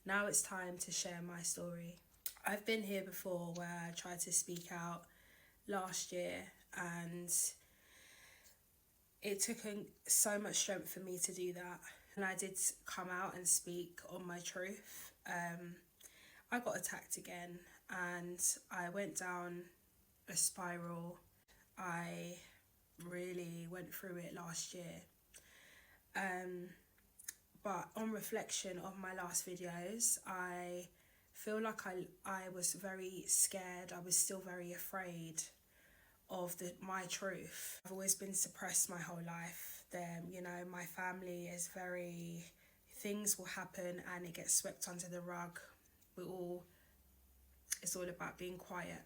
Now it's time to share my story. I've been here before where I tried to speak out last year, and it took so much strength for me to do that. And I did come out and speak on my truth. I got attacked again, and I went down a spiral. I really went through it last year. But on reflection of my last videos, I feel like I was very scared. I was still very afraid of my truth. I've always been suppressed my whole life. My family is very, things will happen and it gets swept under the rug. It's all about being quiet,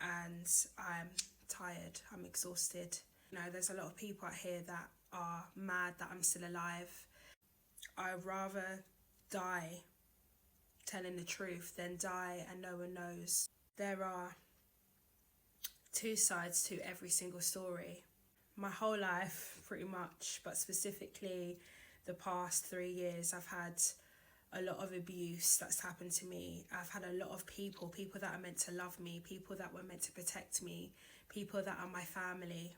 and I'm tired, I'm exhausted. There's a lot of people out here that are mad that I'm still alive. I'd rather die telling the truth than die and no one knows. There are two sides to every single story. My whole life, pretty much, but specifically the past 3 years, I've had a lot of abuse that's happened to me. I've had a lot of people that are meant to love me, people that were meant to protect me, people that are my family,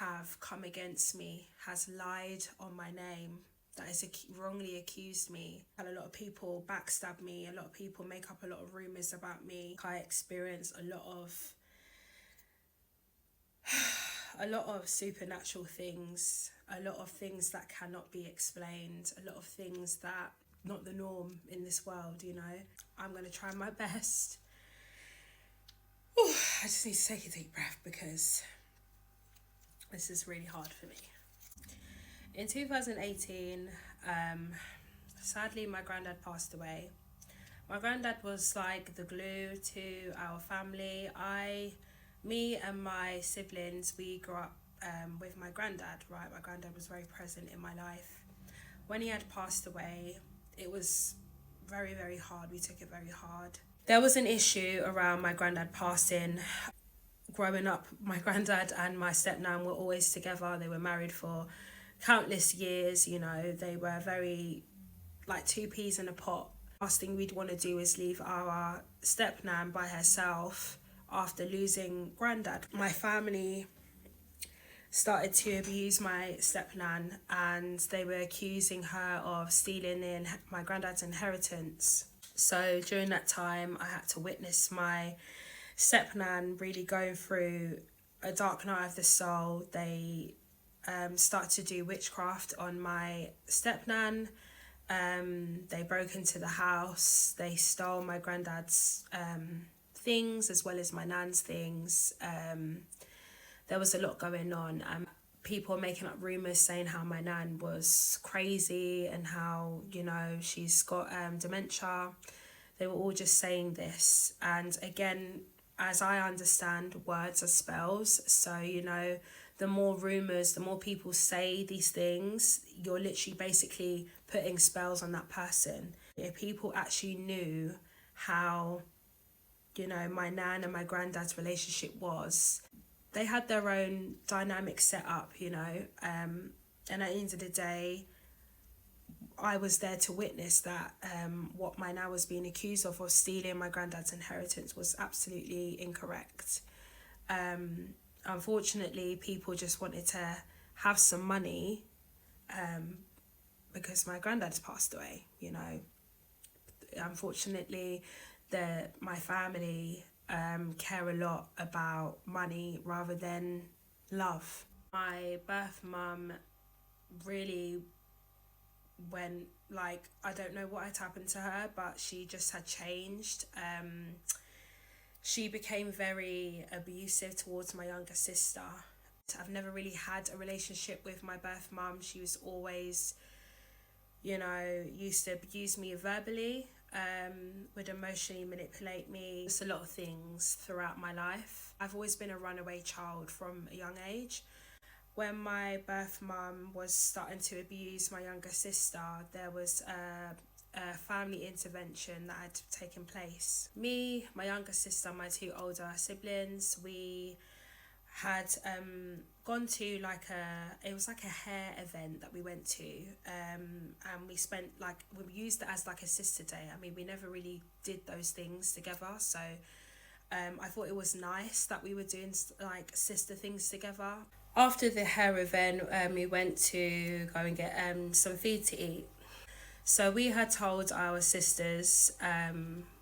have come against me, has lied on my name, that has wrongly accused me. Had a lot of people backstab me, a lot of people make up a lot of rumours about me. I experienced a lot of supernatural things, a lot of things that cannot be explained, a lot of things that not the norm in this world. I'm going to try my best. I just need to take a deep breath because this is really hard for me. In 2018, sadly, my granddad passed away. My granddad was like the glue to our family. Me and my siblings, we grew up with my granddad, right? My granddad was very present in my life. When he had passed away, it was very, very hard. We took it very hard. There was an issue around my granddad passing. Growing up, my granddad and my stepnan were always together. They were married for countless years. They were very like two peas in a pot. Last thing we'd want to do is leave our stepnan by herself after losing granddad. My family started to abuse my stepnan, and they were accusing her of stealing my granddad's inheritance. So during that time, I had to witness my stepnan really going through a dark night of the soul. They started to do witchcraft on my stepnan. They broke into the house. They stole my granddad's things as well as my nan's things. There was a lot going on. People making up rumours saying how my nan was crazy and how, she's got dementia. They were all just saying this. And again, as I understand, words are spells. So, the more rumours, the more people say these things, you're literally basically putting spells on that person. If people actually knew how, my nan and my granddad's relationship was, they had their own dynamic set up, and at the end of the day, I was there to witness that what my nan was being accused of stealing my granddad's inheritance was absolutely incorrect. Unfortunately, people just wanted to have some money because my granddad's passed away, Unfortunately, my family care a lot about money rather than love. My birth mum really went, I don't know what had happened to her, but she just had changed. She became very abusive towards my younger sister. I've never really had a relationship with my birth mum. She was always, used to abuse me verbally, would emotionally manipulate me. Just a lot of things throughout my life. I've always been a runaway child from a young age. When my birth mum was starting to abuse my younger sister, there was a family intervention that had taken place. Me, my younger sister, my two older siblings, we had gone to like it was like a hair event that we went to, and we spent like, we used it as like a sister day. I mean, we never really did those things together, so I thought it was nice that we were doing like sister things together. After the hair event, we went to go and get some food to eat. So we had told our sisters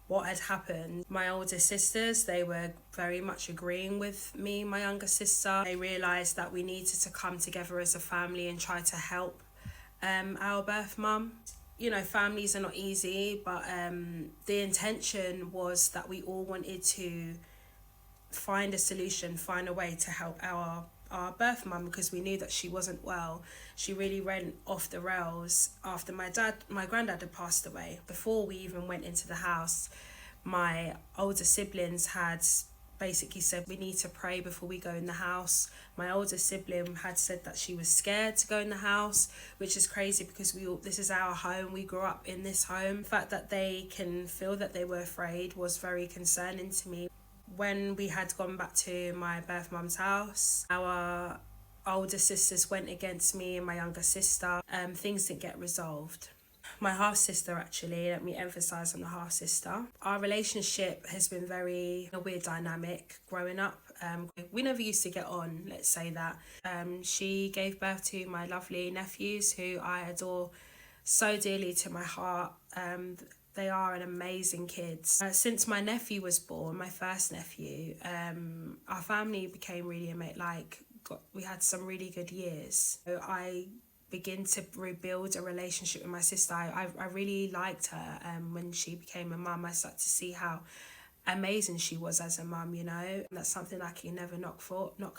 what had happened. My older sisters, they were very much agreeing with me, my younger sister. They realised that we needed to come together as a family and try to help our birth mum. You know, families are not easy, but the intention was that we all wanted to find a solution, find a way to help our birth mum, because we knew that she wasn't well. She really went off the rails after my granddad had passed away. Before we even went into the house, my older siblings had basically said we need to pray before we go in the house. My older sibling had said that she was scared to go in the house, which is crazy because this is our home. We grew up in this home. The fact that they can feel that they were afraid was very concerning to me. When we had gone back to my birth mum's house, our older sisters went against me and my younger sister. Things didn't get resolved. My half sister, actually, let me emphasize on the half sister. Our relationship has been a weird dynamic growing up. We never used to get on, let's say that. She gave birth to my lovely nephews, who I adore so dearly to my heart. They are an amazing kids. Since my nephew was born, my first nephew, our family became really we had some really good years. So I begin to rebuild a relationship with my sister. I really liked her. When she became a mum, I started to see how amazing she was as a mum, you know. That's something I can never knock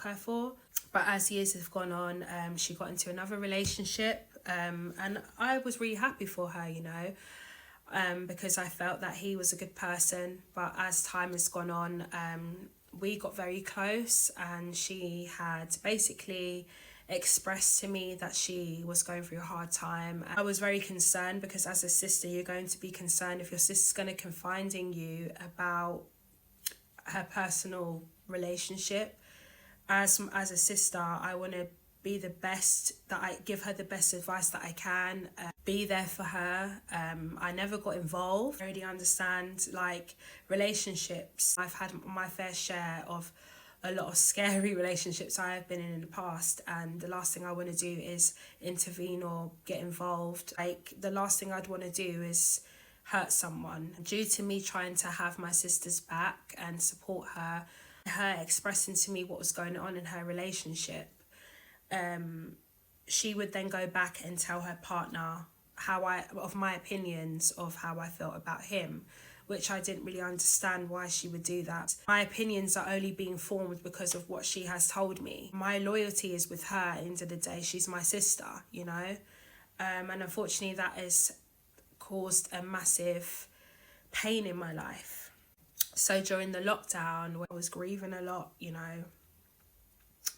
her for. But as years have gone on, she got into another relationship, and I was really happy for her, you know. Because I felt that he was a good person. But as time has gone on, we got very close, and she had basically expressed to me that she was going through a hard time. I was very concerned, because as a sister, you're going to be concerned if your sister's going to confide in you about her personal relationship. As a sister, I want to be the best, that I give her the best advice that I can, be there for her. I never got involved. I already understand like relationships. I've had my fair share of a lot of scary relationships I have been in the past, and the last thing I want to do is intervene or get involved. Like, the last thing I'd want to do is hurt someone. Due to me trying to have my sister's back and support her expressing to me what was going on in her relationship, she would then go back and tell her partner my opinions of how I felt about him, which I didn't really understand why she would do that. My opinions are only being formed because of what she has told me. My loyalty is with her at the end of the day. She's my sister, you know. And unfortunately that has caused a massive pain in my life. So during the lockdown, I was grieving a lot, you know,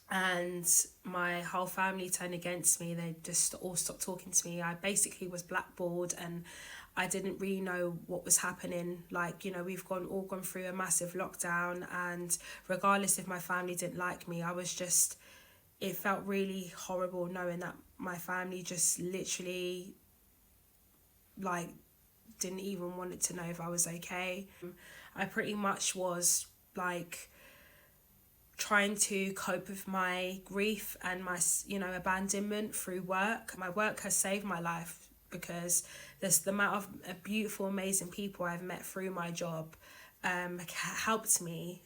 and my whole family turned against me. They just all stopped talking to me. I basically was blackballed, and I didn't really know what was happening. Like, you know, we've all gone through a massive lockdown, and regardless if my family didn't like me, it felt really horrible knowing that my family just literally like didn't even want to know if I was okay. I pretty much was like trying to cope with my grief and my, you know, abandonment through work. My work has saved my life, because there's the amount of beautiful, amazing people I've met through my job helped me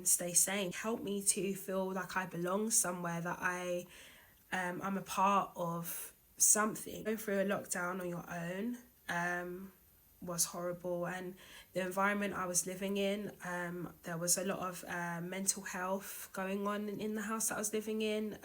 stay sane, helped me to feel like I belong somewhere, that I'm a part of something. Going through a lockdown on your own was horrible, and the environment I was living in, there was a lot of mental health going on in the house that I was living in.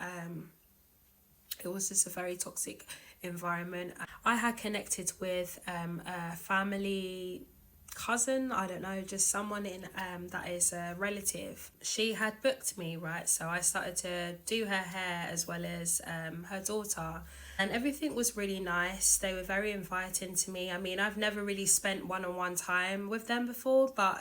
It was just a very toxic environment. I had connected with a family cousin, I don't know, just someone in that is a relative. She had booked me, right? So I started to do her hair as well as her daughter, and everything was really nice. They were very inviting to me. I mean, I've never really spent one-on-one time with them before, but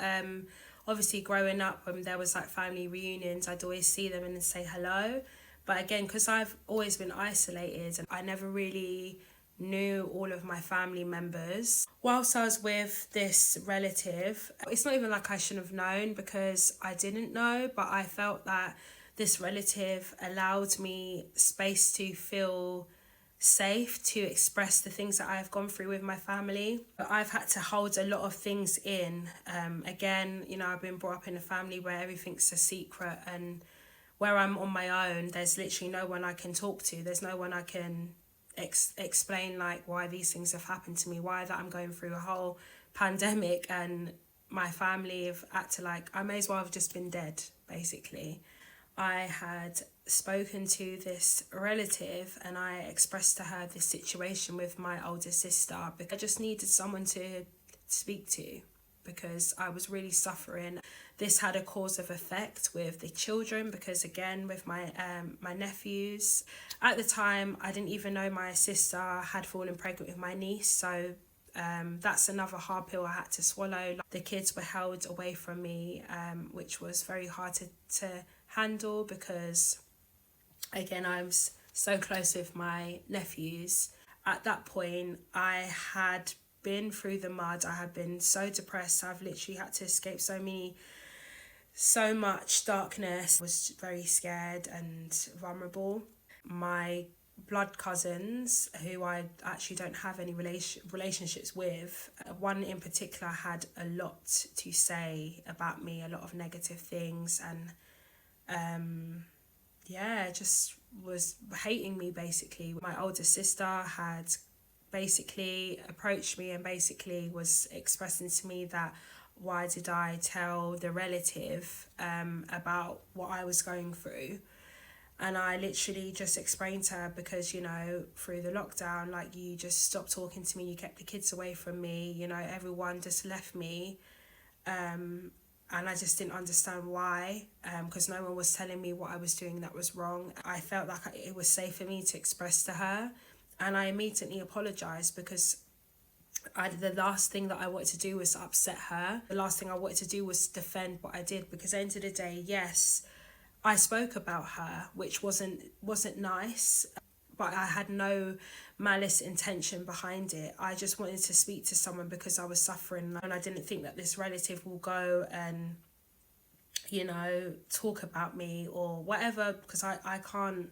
Obviously growing up, when there was like family reunions, I'd always see them and say hello. But again, because I've always been isolated, and I never really knew all of my family members. Whilst I was with this relative, it's not even like I shouldn't have known, because I didn't know, but I felt that this relative allowed me space to feel safe to express the things that I've gone through with my family. But I've had to hold a lot of things in. Again, you know, I've been brought up in a family where everything's a secret, and where I'm on my own, there's literally no one I can talk to. There's no one I can explain like why these things have happened to me, why that I'm going through a whole pandemic, and my family have acted like I may as well have just been dead, basically. I had spoken to this relative and I expressed to her this situation with my older sister, because I just needed someone to speak to, because I was really suffering. This had a cause of effect with the children, because again, with my my nephews, at the time I didn't even know my sister had fallen pregnant with my niece, so that's another hard pill I had to swallow. The kids were held away from me, which was very hard to handle, because again, I was so close with my nephews. At that point, I had been through the mud. I had been so depressed. I've literally had to escape so much darkness. I was very scared and vulnerable. My blood cousins, who I actually don't have any relationships with, one in particular had a lot to say about me, a lot of negative things, and just was hating me, basically. My older sister had basically approached me and basically was expressing to me that why did I tell the relative about what I was going through. And I literally just explained to her, because, you know, through the lockdown, like, you just stopped talking to me, you kept the kids away from me, you know, everyone just left me. And I just didn't understand why, because no one was telling me what I was doing that was wrong. I felt like it was safe for me to express to her, and I immediately apologised, because the last thing that I wanted to do was upset her. The last thing I wanted to do was defend what I did, because at the end of the day, yes, I spoke about her, which wasn't nice, but I had no malice intention behind it. I just wanted to speak to someone because I was suffering, and I didn't think that this relative will go and, you know, talk about me or whatever, because I can't,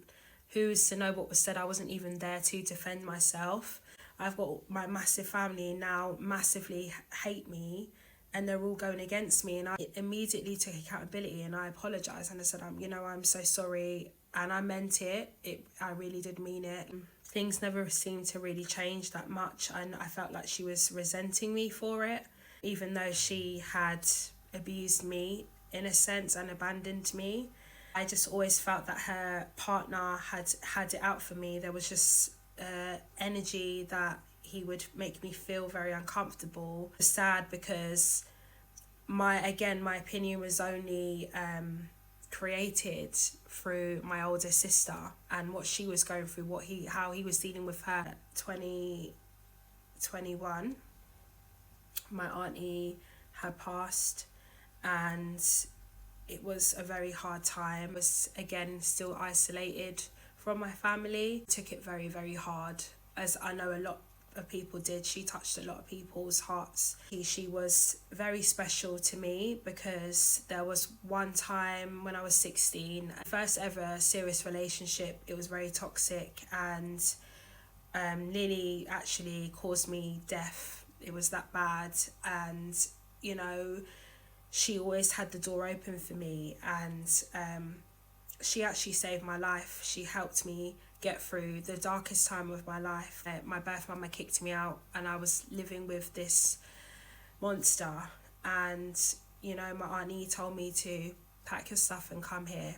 who's to know what was said? I wasn't even there to defend myself. I've got my massive family now massively hate me, and they're all going against me, and I immediately took accountability and I apologised, and I said, I'm so sorry, and I meant it. I really did mean it. Things never seemed to really change that much, and I felt like she was resenting me for it, even though she had abused me in a sense and abandoned me. I just always felt that her partner had it out for me. There was just energy that he would make me feel very uncomfortable. Sad, because my opinion was only created through my older sister and what she was going through, how he was dealing with her. 2021, my auntie had passed, and it was a very hard time. I was again still isolated from my family. Took it very, very hard, as I know a lot of people did. She touched a lot of people's hearts. She was very special to me, because there was one time when I was 16, first ever serious relationship. It was very toxic and nearly actually caused me death. It was that bad, and you know, she always had the door open for me, and she actually saved my life. She helped me get through the darkest time of my life. My birth mama kicked me out, and I was living with this monster, and you know, my auntie told me to pack your stuff and come here.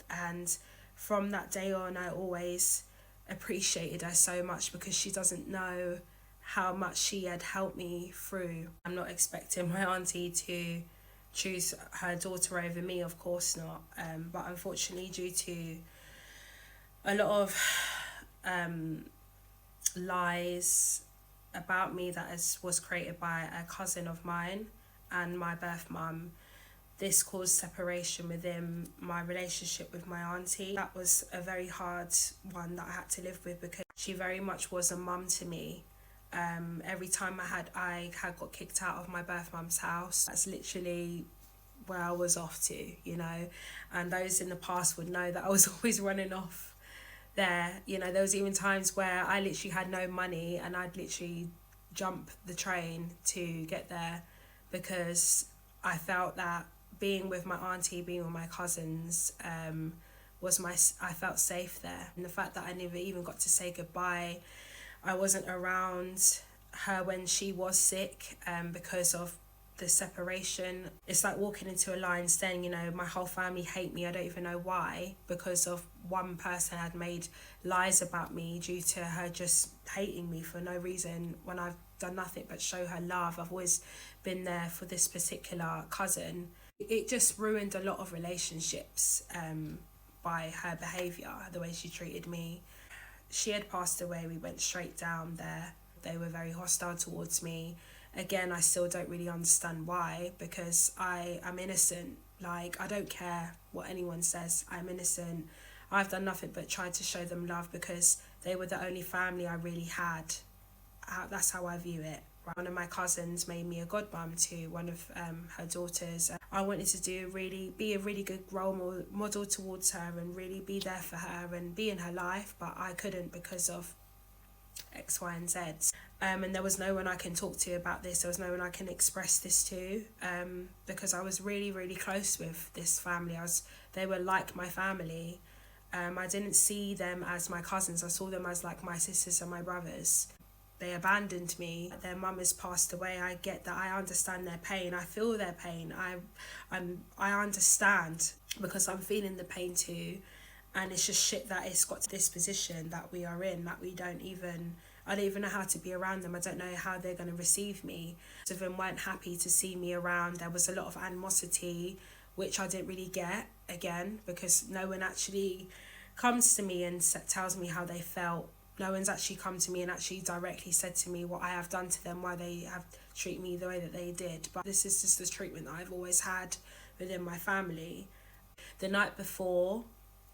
And from that day on, I always appreciated her so much, because she doesn't know how much she had helped me through. I'm not expecting my auntie to choose her daughter over me, of course not, but unfortunately, due to a lot of lies about me that was created by a cousin of mine and my birth mum, this caused separation within my relationship with my auntie. That was a very hard one that I had to live with, because she very much was a mum to me. Every time I had got kicked out of my birth mum's house, that's literally where I was off to, you know. And those in the past would know that I was always running off there. You know, there was even times where I literally had no money and I'd literally jump the train to get there, because I felt that being with my auntie, being with my cousins, I felt safe there. And the fact that I never even got to say goodbye, I wasn't around her when she was sick, because of the separation. It's like walking into a line saying, you know, my whole family hate me, I don't even know why, because of one person had made lies about me due to her just hating me for no reason, when I've done nothing but show her love. I've always been there for this particular cousin. It just ruined a lot of relationships, by her behaviour, the way she treated me. She had passed away, we went straight down there. They were very hostile towards me. Again, I still don't really understand why, because I am innocent. Like, I don't care what anyone says, I'm innocent. I've done nothing but try to show them love, because they were the only family I really had. That's how I view it. One of my cousins made me a godmum to one of her daughters. I wanted to be a really good role model towards her, and really be there for her and be in her life, but I couldn't because of X, Y and Z. And there was no one I can talk to about this. There was no one I can express this to, because I was really, really close with this family. They were like my family. I didn't see them as my cousins. I saw them as like my sisters and my brothers. They abandoned me. Their mum has passed away. I get that. I understand their pain. I feel their pain. I understand, because I'm feeling the pain too. And it's just shit that it's got to this position that we are in, that I don't even know how to be around them. I don't know how they're going to receive me. Some of them weren't happy to see me around. There was a lot of animosity, which I didn't really get, again, because no one actually comes to me and tells me how they felt. No one's actually come to me and actually directly said to me what I have done to them, why they have treated me the way that they did. But this is just the treatment that I've always had within my family. The night before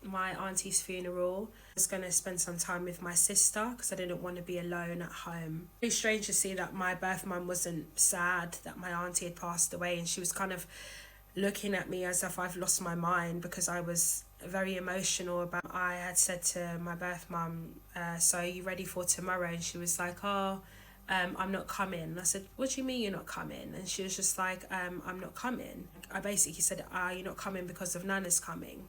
my auntie's funeral, I was going to spend some time with my sister, because I didn't want to be alone at home. It's strange to see that my birth mum wasn't sad that my auntie had passed away, and she was kind of looking at me as if I've lost my mind, because I was very emotional about. I had said to my birth mum, so are you ready for tomorrow? And she was like, I'm not coming. And I said, what do you mean you're not coming? And she was just like, I'm not coming. I basically said, you're not coming because of Nana's coming.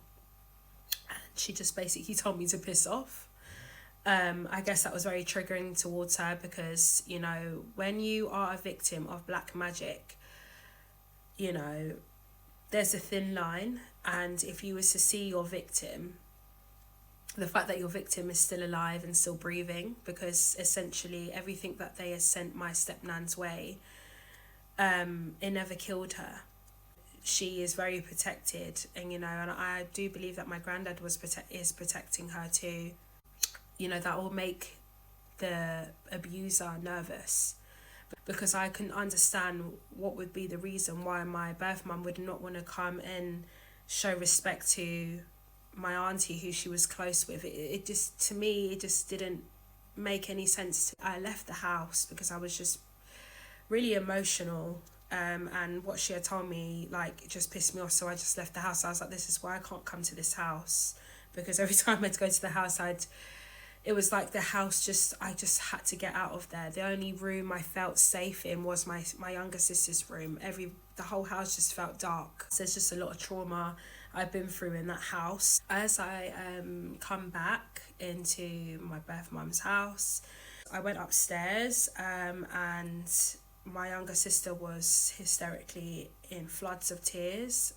And she just basically told me to piss off. I guess that was very triggering towards her, because, you know, when you are a victim of black magic, you know, there's a thin line. And if you was to see your victim, the fact that your victim is still alive and still breathing, because essentially everything that they had sent my stepnan's way, it never killed her. She is very protected, and you know, and I do believe that my granddad is protecting her too. You know, that will make the abuser nervous, because I can understand what would be the reason why my birth mum would not want to come and show respect to my auntie, who she was close with. It just, to me, it just didn't make any sense. I left the house because I was just really emotional, and what she had told me, like, it just pissed me off. So I just left the house. I was like, this is why I can't come to this house, because every time I'd go to the house, it was like the house I just had to get out of there. The only room I felt safe in was my younger sister's room. The whole house just felt dark. So there's just a lot of trauma I've been through in that house. As I come back into my birth mum's house, I went upstairs, and my younger sister was hysterically in floods of tears.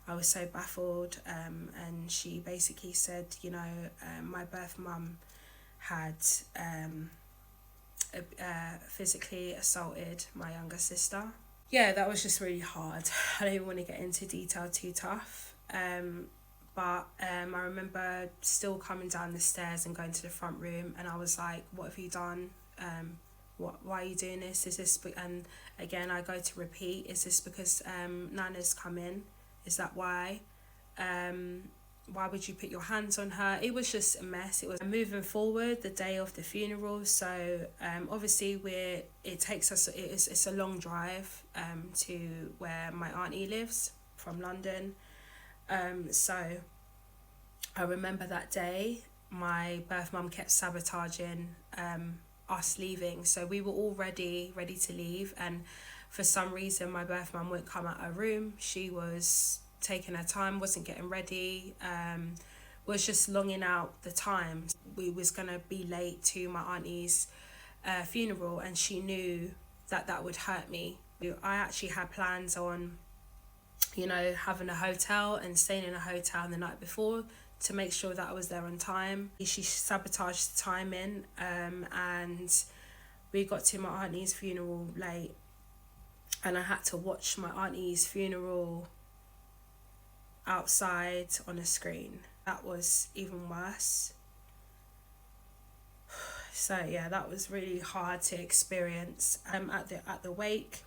I was so baffled, and she basically said, you know, my birth mum had physically assaulted my younger sister. Yeah, that was just really hard. I don't even want to get into detail too tough. But I remember still coming down the stairs and going to the front room, and I was like, what have you done? why are you doing this? Is this and again I go to repeat, is this because Nana's come in? Is that why? Why would you put your hands on her? It was just a mess. It was moving forward the day of the funeral. So obviously it takes us, it's a long drive to where my auntie lives from London. So I remember that day my birth mum kept sabotaging us leaving. So we were all ready to leave, and for some reason my birth mum wouldn't come out her room. She was taking her time, wasn't getting ready, was just longing out the time. We was gonna be late to my auntie's funeral, and she knew that would hurt me. I actually had plans on, you know, having a hotel and staying in a hotel the night before to make sure that I was there on time. She sabotaged the timing, and we got to my auntie's funeral late, and I had to watch my auntie's funeral outside on a screen. That was even worse. So yeah, that was really hard to experience. At the wake,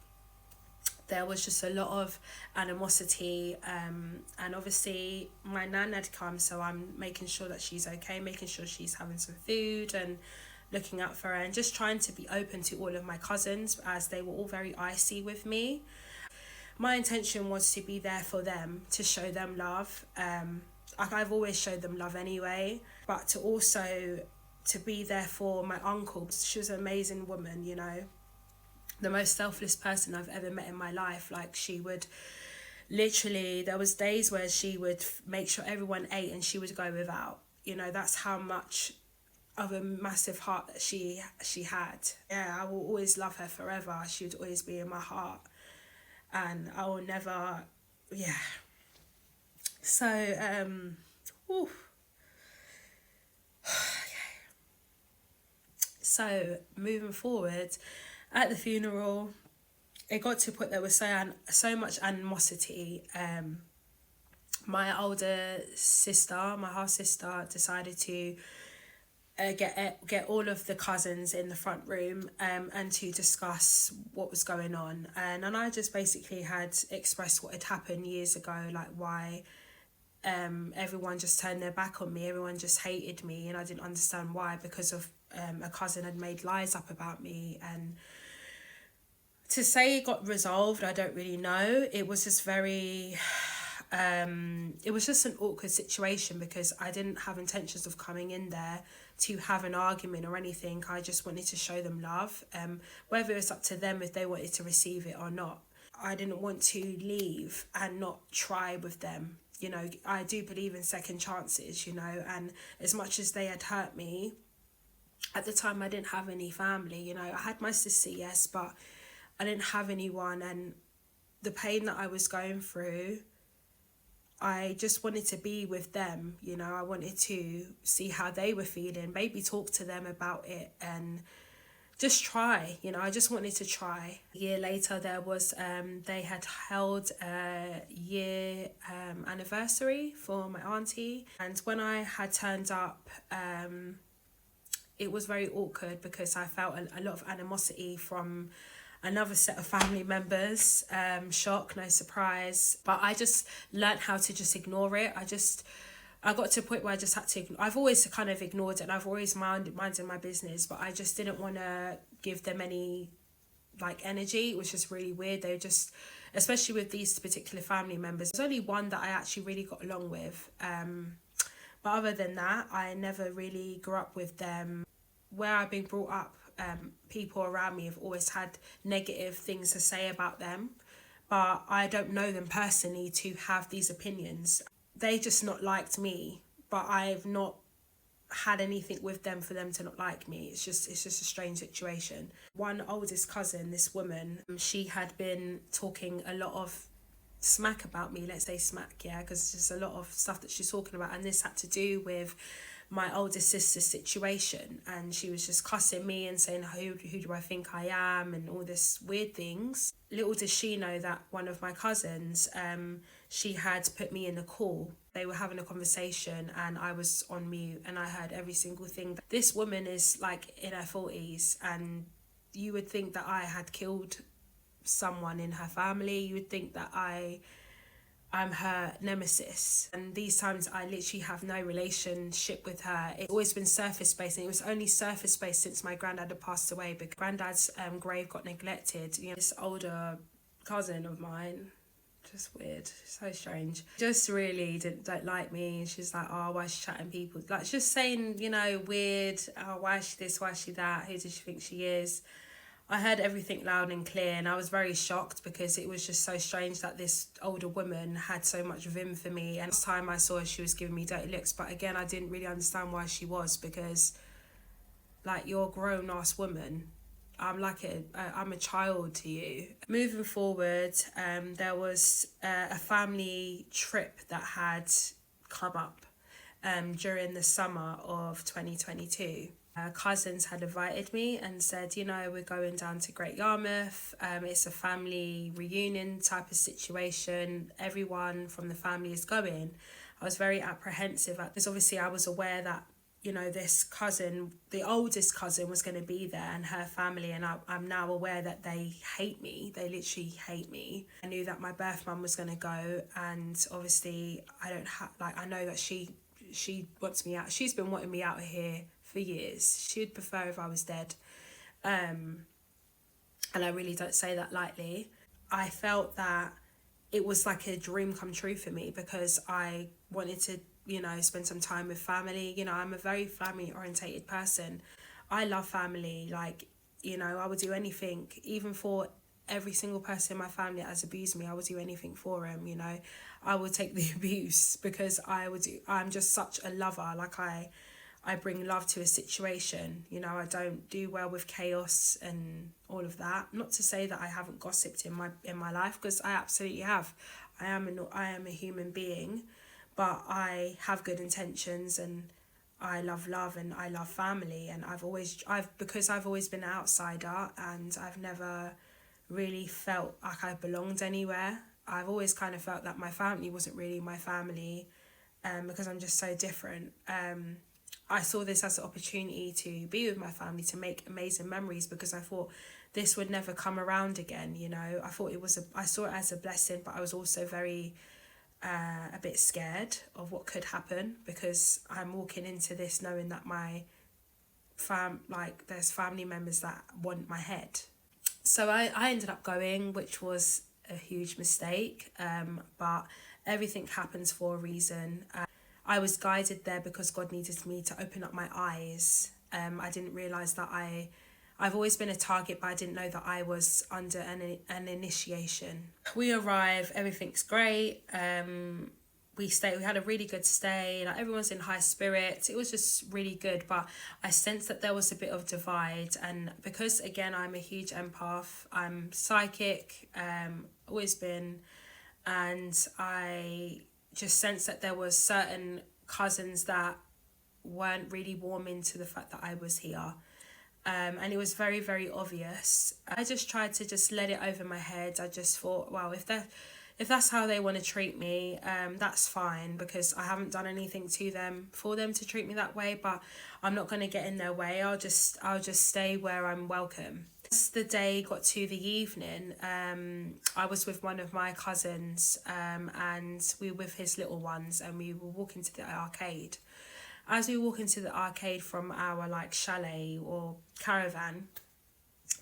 there was just a lot of animosity, and obviously my nan had come, so I'm making sure that she's okay, making sure she's having some food and looking out for her, and just trying to be open to all of my cousins, as they were all very icy with me. My intention was to be there for them, to show them love. I've always showed them love anyway, but to also to be there for my uncle. She was an amazing woman, you know, the most selfless person I've ever met in my life. Like, she would literally, there was days where she would make sure everyone ate and she would go without. You know, that's how much of a massive heart that she had. Yeah, I will always love her forever. She would always be in my heart, and I will never, yeah. So ooh. So moving forward, at the funeral, it got to a point there was so much animosity. My older sister, my half sister, decided to get all of the cousins in the front room, and to discuss what was going on. And I just basically had expressed what had happened years ago, like why everyone just turned their back on me, everyone just hated me, and I didn't understand why, because of a cousin had made lies up about me. And to say it got resolved, I don't really know. It was just very it was just an awkward situation, because I didn't have intentions of coming in there to have an argument or anything. I just wanted to show them love, whether it's up to them if they wanted to receive it or not. I didn't want to leave and not try with them. You know, I do believe in second chances, you know, and as much as they had hurt me, at the time I didn't have any family, you know. I had my sister, yes, but I didn't have anyone, and the pain that I was going through, I just wanted to be with them, you know. I wanted to see how they were feeling, maybe talk to them about it, and just try, you know. I just wanted to try. A year later, there was they had held a year anniversary for my auntie, and when I had turned up, it was very awkward, because I felt a lot of animosity from another set of family members. Shock, no surprise, but I just learnt how to just ignore it. I got to a point where I just had to I've always kind of ignored it, and I've always minded my business, but I just didn't want to give them any like energy. It was just really weird. They just, especially with these particular family members, there's only one that I actually really got along with, but other than that, I never really grew up with them. Where I've been brought up, people around me have always had negative things to say about them, but I don't know them personally to have these opinions. They just not liked me, but I've not had anything with them for them to not like me. It's just a strange situation. One oldest cousin, this woman, she had been talking a lot of smack about me, let's say smack, yeah, because there's a lot of stuff that she's talking about, and this had to do with my older sister's situation, and she was just cussing me and saying who do I think I am, and all this weird things. Little does she know that one of my cousins, she had put me in a call. They were having a conversation and I was on mute, and I heard every single thing. This woman is like in her 40s, and you would think that I had killed someone in her family. You would think that I'm her nemesis. And these times I literally have no relationship with her. It's always been surface based, and it was only surface based since my granddad had passed away, because granddad's grave got neglected. You know, this older cousin of mine, just weird, so strange, just really don't like me. She's like, oh, why is she chatting people, like just saying, you know, weird, oh, why is she this, why is she that, who does she think she is? I heard everything loud and clear, and I was very shocked because it was just so strange that this older woman had so much vim for me. And last time I saw her, she was giving me dirty looks, but again, I didn't really understand why she was, because like, you're a grown ass woman. I'm like I'm a child to you. Moving forward, there was a family trip that had come up during the summer of 2022. Cousins had invited me and said, you know, we're going down to Great Yarmouth. It's a family reunion type of situation. Everyone from the family is going. I was very apprehensive because obviously I was aware that, you know, this cousin, the oldest cousin, was going to be there, and her family, and I'm now aware that they hate me. They literally hate me. I knew that my birth mum was going to go, and obviously I don't have, like, I know that she wants me out. She's been wanting me out of here for years. She'd prefer if I was dead. And I really don't say that lightly. I felt that it was like a dream come true for me, because I wanted to, you know, spend some time with family. You know, I'm a very family orientated person. I love family. Like, you know, I would do anything, even for every single person in my family that has abused me. I would do anything for him, you know. I would take the abuse, because I'm just such a lover. Like, I bring love to a situation. You know, I don't do well with chaos and all of that. Not to say that I haven't gossiped in my life, because I absolutely have. I am a human being, but I have good intentions, and I love love, and I love family, and because I've always been an outsider, and I've never really felt like I belonged anywhere. I've always kind of felt that my family wasn't really my family, because I'm just so different. I saw this as an opportunity to be with my family, to make amazing memories, because I thought this would never come around again. You know, I saw it as a blessing, but I was also very a bit scared of what could happen, because I'm walking into this knowing that my there's family members that want my head. So I ended up going, which was a huge mistake, but everything happens for a reason. I was guided there because God needed me to open up my eyes. I didn't realise that I've always been a target, but I didn't know that I was under an initiation. We arrive, everything's great. We had a really good stay. Like, everyone's in high spirits. It was just really good, but I sensed that there was a bit of divide. And because, again, I'm a huge empath, I'm psychic, always been, and I just sensed that there was certain cousins that weren't really warming to the fact that I was here. And it was very, very obvious. I just tried to just let it over my head. I just thought, well, if that's how they want to treat me, that's fine, because I haven't done anything to them for them to treat me that way, but I'm not going to get in their way. I'll just stay where I'm welcome. As the day got to the evening, I was with one of my cousins, and we were with his little ones, and we were walking to the arcade. As we walk into the arcade from our like chalet or caravan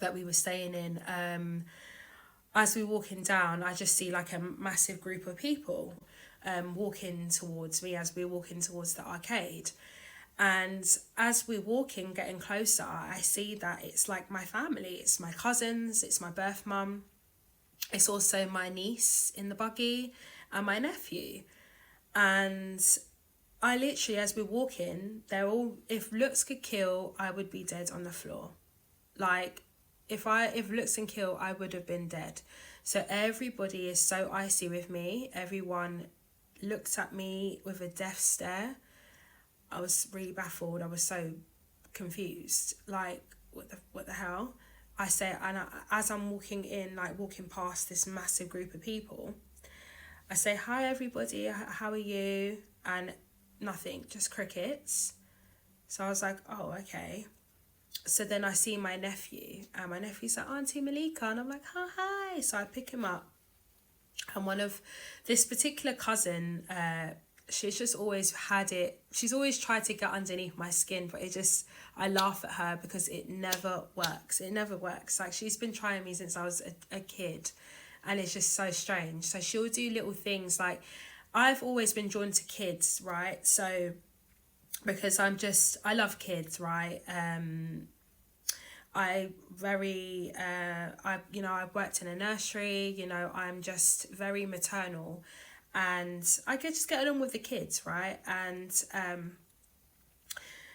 that we were staying in, as we're walking down, I just see like a massive group of people walking towards me as we're walking towards the arcade. And as we're walking, getting closer, I see that it's like my family. It's my cousins, it's my birth mum, it's also my niece in the buggy, and my nephew. And I literally, as we're walking, they're all, if looks could kill, I would be dead on the floor. Like, if looks can kill, I would have been dead. So everybody is so icy with me. Everyone looked at me with a death stare. I was really baffled. I was so confused. Like, what the hell? I say, and as I'm walking in, like walking past this massive group of people, I say, hi everybody, how are you? And nothing, just crickets. So I was like, oh, okay. So then I see my nephew, and my nephew's like, Auntie Malika, and I'm like, oh, hi. So I pick him up, and one of this particular cousin, she's just always had it. She's always tried to get underneath my skin, but I laugh at her because it never works. It never works. Like, she's been trying me since I was a kid, and it's just so strange. So she'll do little things like, I've always been drawn to kids, right? So because I love kids, right? I've worked in a nursery, I'm just very maternal, and I could just get along with the kids, right? And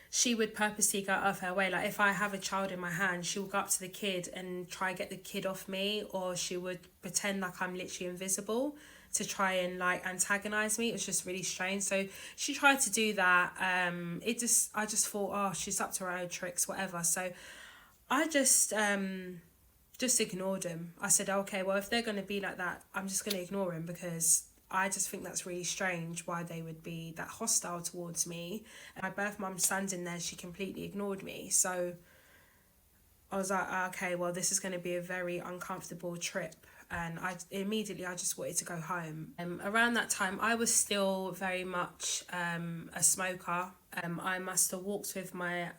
she would purposely go out of her way. Like, if I have a child in my hand, she will go up to the kid and try and get the kid off me, or she would pretend like I'm literally invisible to try and like antagonize me. It was just really strange. So she tried to do that. I just thought, oh, she's up to her own tricks, whatever. So I just ignored him. I said, okay, well, if they're going to be like that, I'm just going to ignore him, because I just think that's really strange why they would be that hostile towards me. And my birth mum standing there, she completely ignored me. So I was like, okay, well, this is going to be a very uncomfortable trip. And I just wanted to go home. Around that time, I was still very much a smoker. I must have walked with my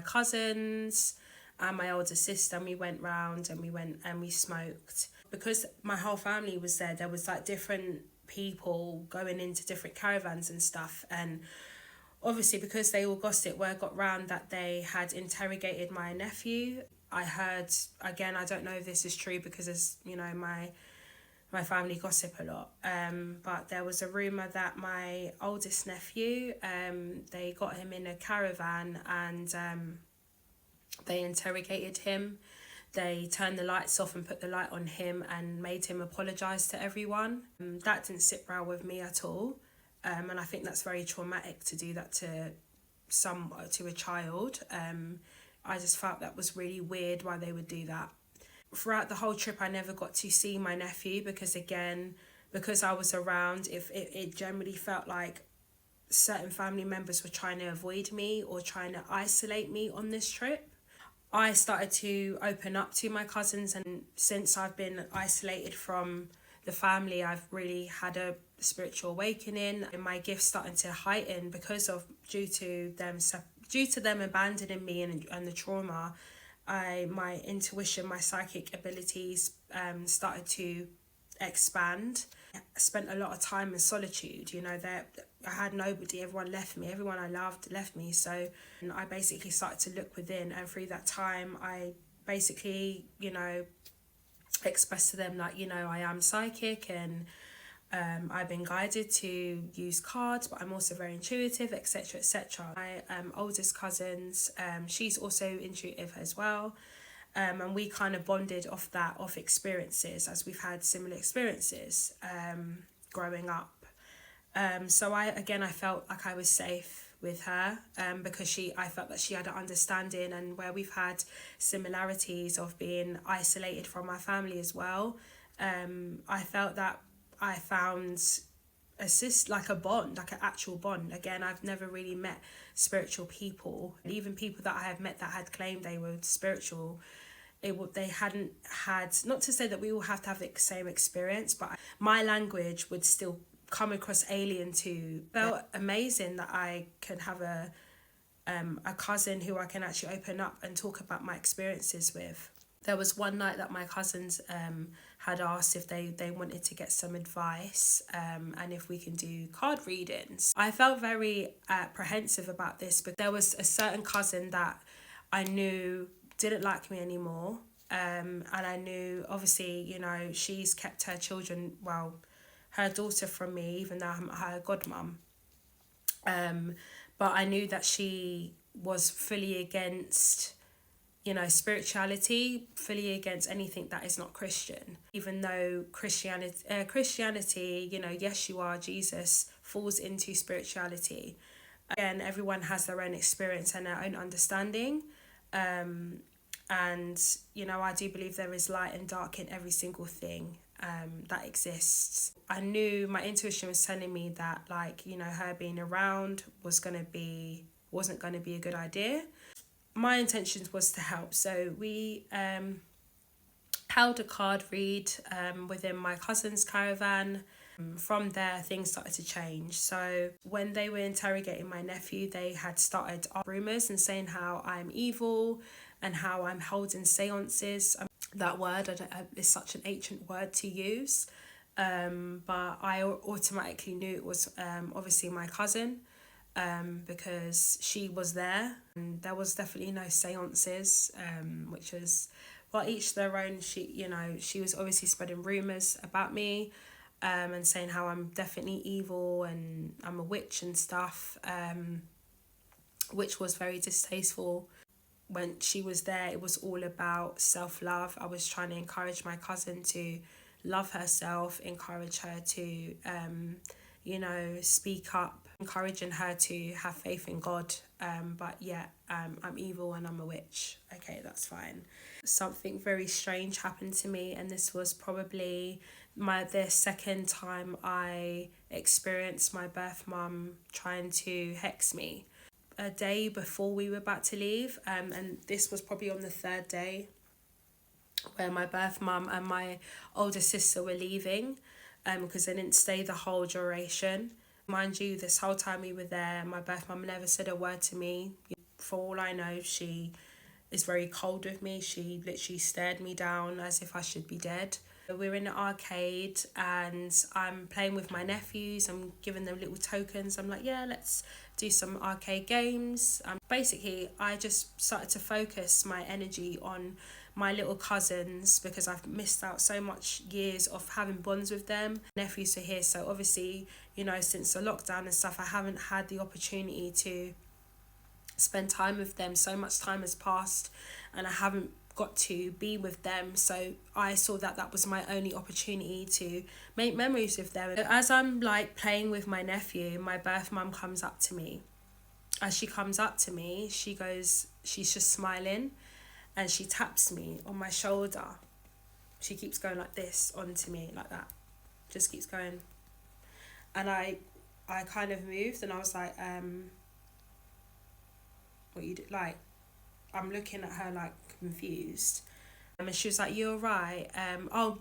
cousins and my older sister, and we went round and we smoked. Because my whole family was there was like different people going into different caravans and stuff, and obviously because they all gossiped, word got round that they had interrogated my nephew. I heard, again, I don't know if this is true, because as you know, my family gossip a lot, but there was a rumour that my oldest nephew, they got him in a caravan, and they interrogated him. They turned the lights off and put the light on him and made him apologise to everyone. That didn't sit well with me at all. And I think that's very traumatic to do that to a child. I just felt that was really weird why they would do that. Throughout the whole trip, I never got to see my nephew because I was around, it generally felt like certain family members were trying to avoid me or trying to isolate me on this trip. I started to open up to my cousins, and since I've been isolated from the family, I've really had a spiritual awakening, and my gifts starting to heighten due to them abandoning me and the trauma. My intuition, my psychic abilities started to expand. I spent a lot of time in solitude, that I had nobody, everyone left me, everyone I loved left me. So I basically started to look within, and through that time I basically, expressed to them that, I am psychic, and I've been guided to use cards, but I'm also very intuitive, etc., etc. My oldest cousins, she's also intuitive as well. And we kind of bonded off experiences, as we've had similar experiences growing up. So I felt like I was safe with her, because I felt that she had an understanding, and where we've had similarities of being isolated from my family as well. I felt that I found like a bond, like an actual bond. Again, I've never really met spiritual people, and even people that I have met that had claimed they were spiritual, they hadn't had, not to say that we all have to have the same experience, but my language would still come across alien to. Felt amazing that I could have a cousin who I can actually open up and talk about my experiences with. There was one night that my cousins had asked if they wanted to get some advice, and if we can do card readings. I felt very apprehensive about this, but there was a certain cousin that I knew didn't like me anymore, and I knew, obviously, she's kept her children, her daughter, from me, even though I'm her godmum. But I knew that she was fully against, spirituality, fully against anything that is not Christian. Even though Christianity, yes, you are, Jesus falls into spirituality. Again, everyone has their own experience and their own understanding. And, I do believe there is light and dark in every single thing that exists. I knew my intuition was telling me that, her being around wasn't going to be a good idea. my intentions was to help. So we held a card read within my cousin's caravan. From there, things started to change. So when they were interrogating my nephew, they had started rumours and saying how I'm evil and how I'm holding seances. That word is such an ancient word to use, but I automatically knew it was obviously my cousin, because she was there and there was definitely no seances, which was, well, each their own. She was obviously spreading rumours about me, and saying how I'm definitely evil and I'm a witch and stuff, which was very distasteful. When she was there, it was all about self-love. I was trying to encourage my cousin to love herself, encourage her to speak up, encouraging her to have faith in God. But yeah, I'm evil and I'm a witch. Okay, that's fine. Something very strange happened to me, and this was probably the second time I experienced my birth mum trying to hex me. A day before we were about to leave, and this was probably on the third day, where my birth mum and my older sister were leaving, because they didn't stay the whole duration. Mind you, this whole time we were there, my birth mum never said a word to me. For all I know, she is very cold with me. She literally stared me down as if I should be dead. We're in the arcade and I'm playing with my nephews. I'm giving them little tokens. I'm like, yeah, let's do some arcade games. Basically, I just started to focus my energy on my little cousins because I've missed out so much years of having bonds with them. Nephews are here, so obviously, since the lockdown and stuff, I haven't had the opportunity to spend time with them. So much time has passed and I haven't got to be with them, so I saw that was my only opportunity to make memories with them. As I'm like playing with my nephew, my birth mum comes up to me. As she comes up to me, she's just smiling and she taps me on my shoulder. She keeps going like this onto me, like that, just keeps going. And I kind of moved and I was like, what you did? Like, I'm looking at her like confused, and she was like, "You're right. Oh,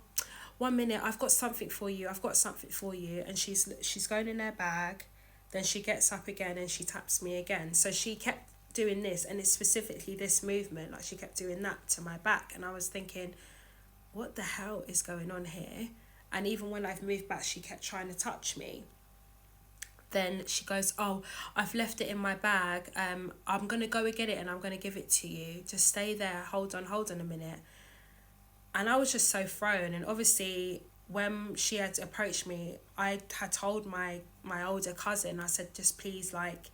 1 minute, I've got something for you. And she's going in her bag, then she gets up again and she taps me again. So she kept doing this, and it's specifically this movement. Like she kept doing that to my back, and I was thinking, what the hell is going on here? And even when I've moved back, she kept trying to touch me. Then she goes, oh, I've left it in my bag. I'm going to go and get it and I'm going to give it to you. Just stay there. Hold on a minute. And I was just so thrown. And obviously, when she had approached me, I had told my older cousin, I said, just please, like,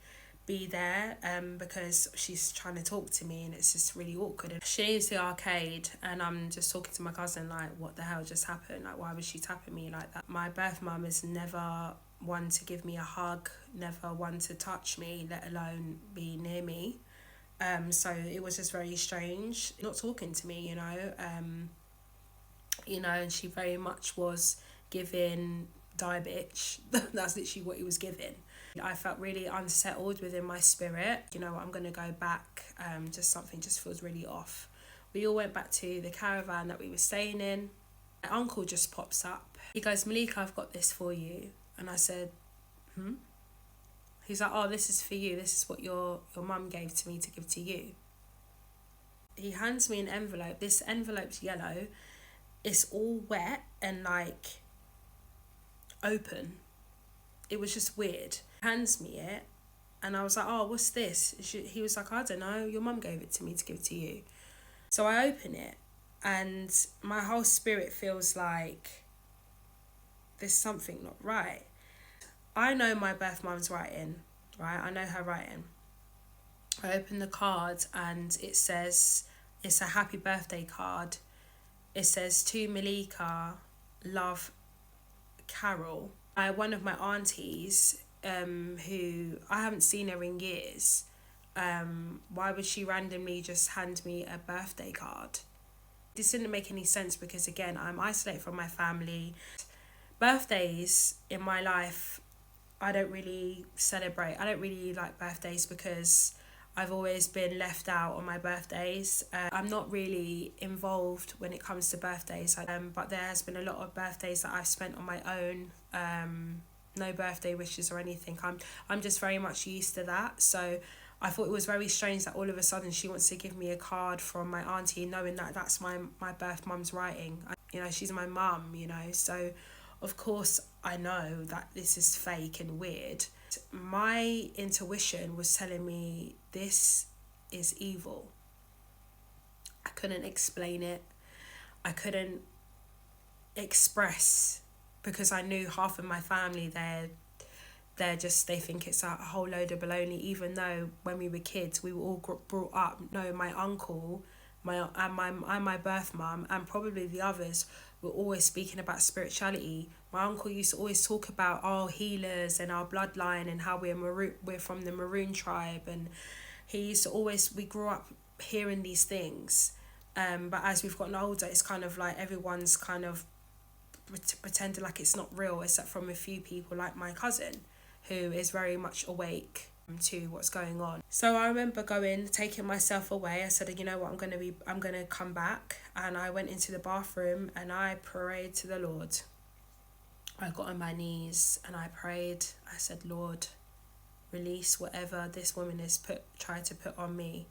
be there, because she's trying to talk to me and it's just really awkward. And she leaves the arcade and I'm just talking to my cousin, like, what the hell just happened? Like, why was she tapping me like that? My birth mum is never one to give me a hug, never one to touch me, let alone be near me. So it was just very strange, not talking to me, and she very much was giving die bitch. That's literally what he was giving. I felt really unsettled within my spirit. I'm going to go back. Something just feels really off. We all went back to the caravan that we were staying in. My uncle just pops up. He goes, Malika, I've got this for you. And I said, He's like, oh, this is for you. This is what your mum gave to me to give to you. He hands me an envelope. This envelope's yellow. It's all wet and like open. It was just weird. He hands me it and I was like, oh, what's this? He was like, I don't know. Your mum gave it to me to give to you. So I open it and my whole spirit feels like there's something not right. I know my birth mum's writing, right? I know her writing. I open the card and it says, it's a happy birthday card. It says, to Malika, love, Carol. One of my aunties, who I haven't seen her in years, why would she randomly just hand me a birthday card? This didn't make any sense because, again, I'm isolated from my family. Birthdays in my life, I don't really celebrate. I don't really like birthdays because I've always been left out on my birthdays. I'm not really involved when it comes to birthdays, but there has been a lot of birthdays that I've spent on my own. No birthday wishes or anything. I'm just very much used to that. So I thought it was very strange that all of a sudden she wants to give me a card from my auntie, knowing that that's my birth mum's writing. You know, she's my mum, you know. So of course I know that this is fake and weird. My intuition was telling me this is evil. I couldn't explain it. I couldn't express, because I knew half of my family, they think it's a whole load of baloney, even though when we were kids we were all brought up. No, my uncle, my birth mum, and probably the others were always speaking about spirituality. My uncle used to always talk about our healers and our bloodline and how we're from the Maroon tribe, and he used to always, we grew up hearing these things. But as we've gotten older, it's kind of like everyone's kind of pretended like it's not real, except from a few people like my cousin, who is very much awake to what's going on. So I remember taking myself away. I said, you know what, I'm gonna come back. And I went into the bathroom and I prayed to the Lord. I got on my knees and I prayed. I said, Lord, release whatever this woman has tried to put on me.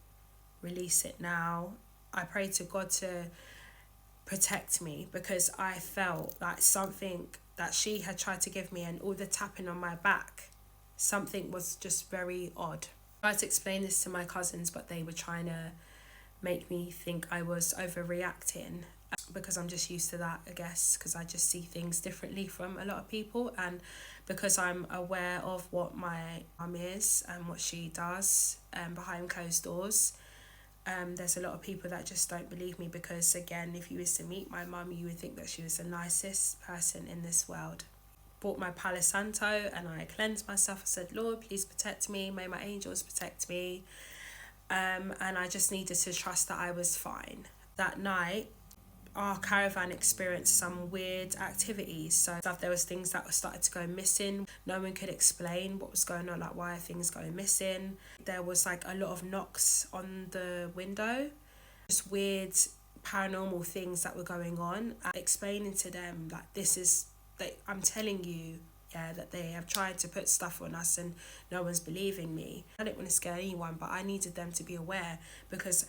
Release it now. I prayed to God to protect me, because I felt like something that she had tried to give me, and all the tapping on my back, something was just very odd. I tried to explain this to my cousins, but they were trying to make me think I was overreacting, because I'm just used to that, I guess, because I just see things differently from a lot of people, and because I'm aware of what my mum is and what she does behind closed doors. There's a lot of people that just don't believe me, because again, if you was to meet my mum, you would think that she was the nicest person in this world. Bought my Palo Santo and I cleansed myself. I said, Lord, please protect me, may my angels protect me, and I just needed to trust that I was fine. That night our caravan experienced some weird activities. So there was things that started to go missing. No one could explain what was going on, like why are things going missing. There was like a lot of knocks on the window, just weird paranormal things that were going on. Explaining to them like I'm telling you, that they have tried to put stuff on us and no one's believing me. I didn't want to scare anyone, but I needed them to be aware, because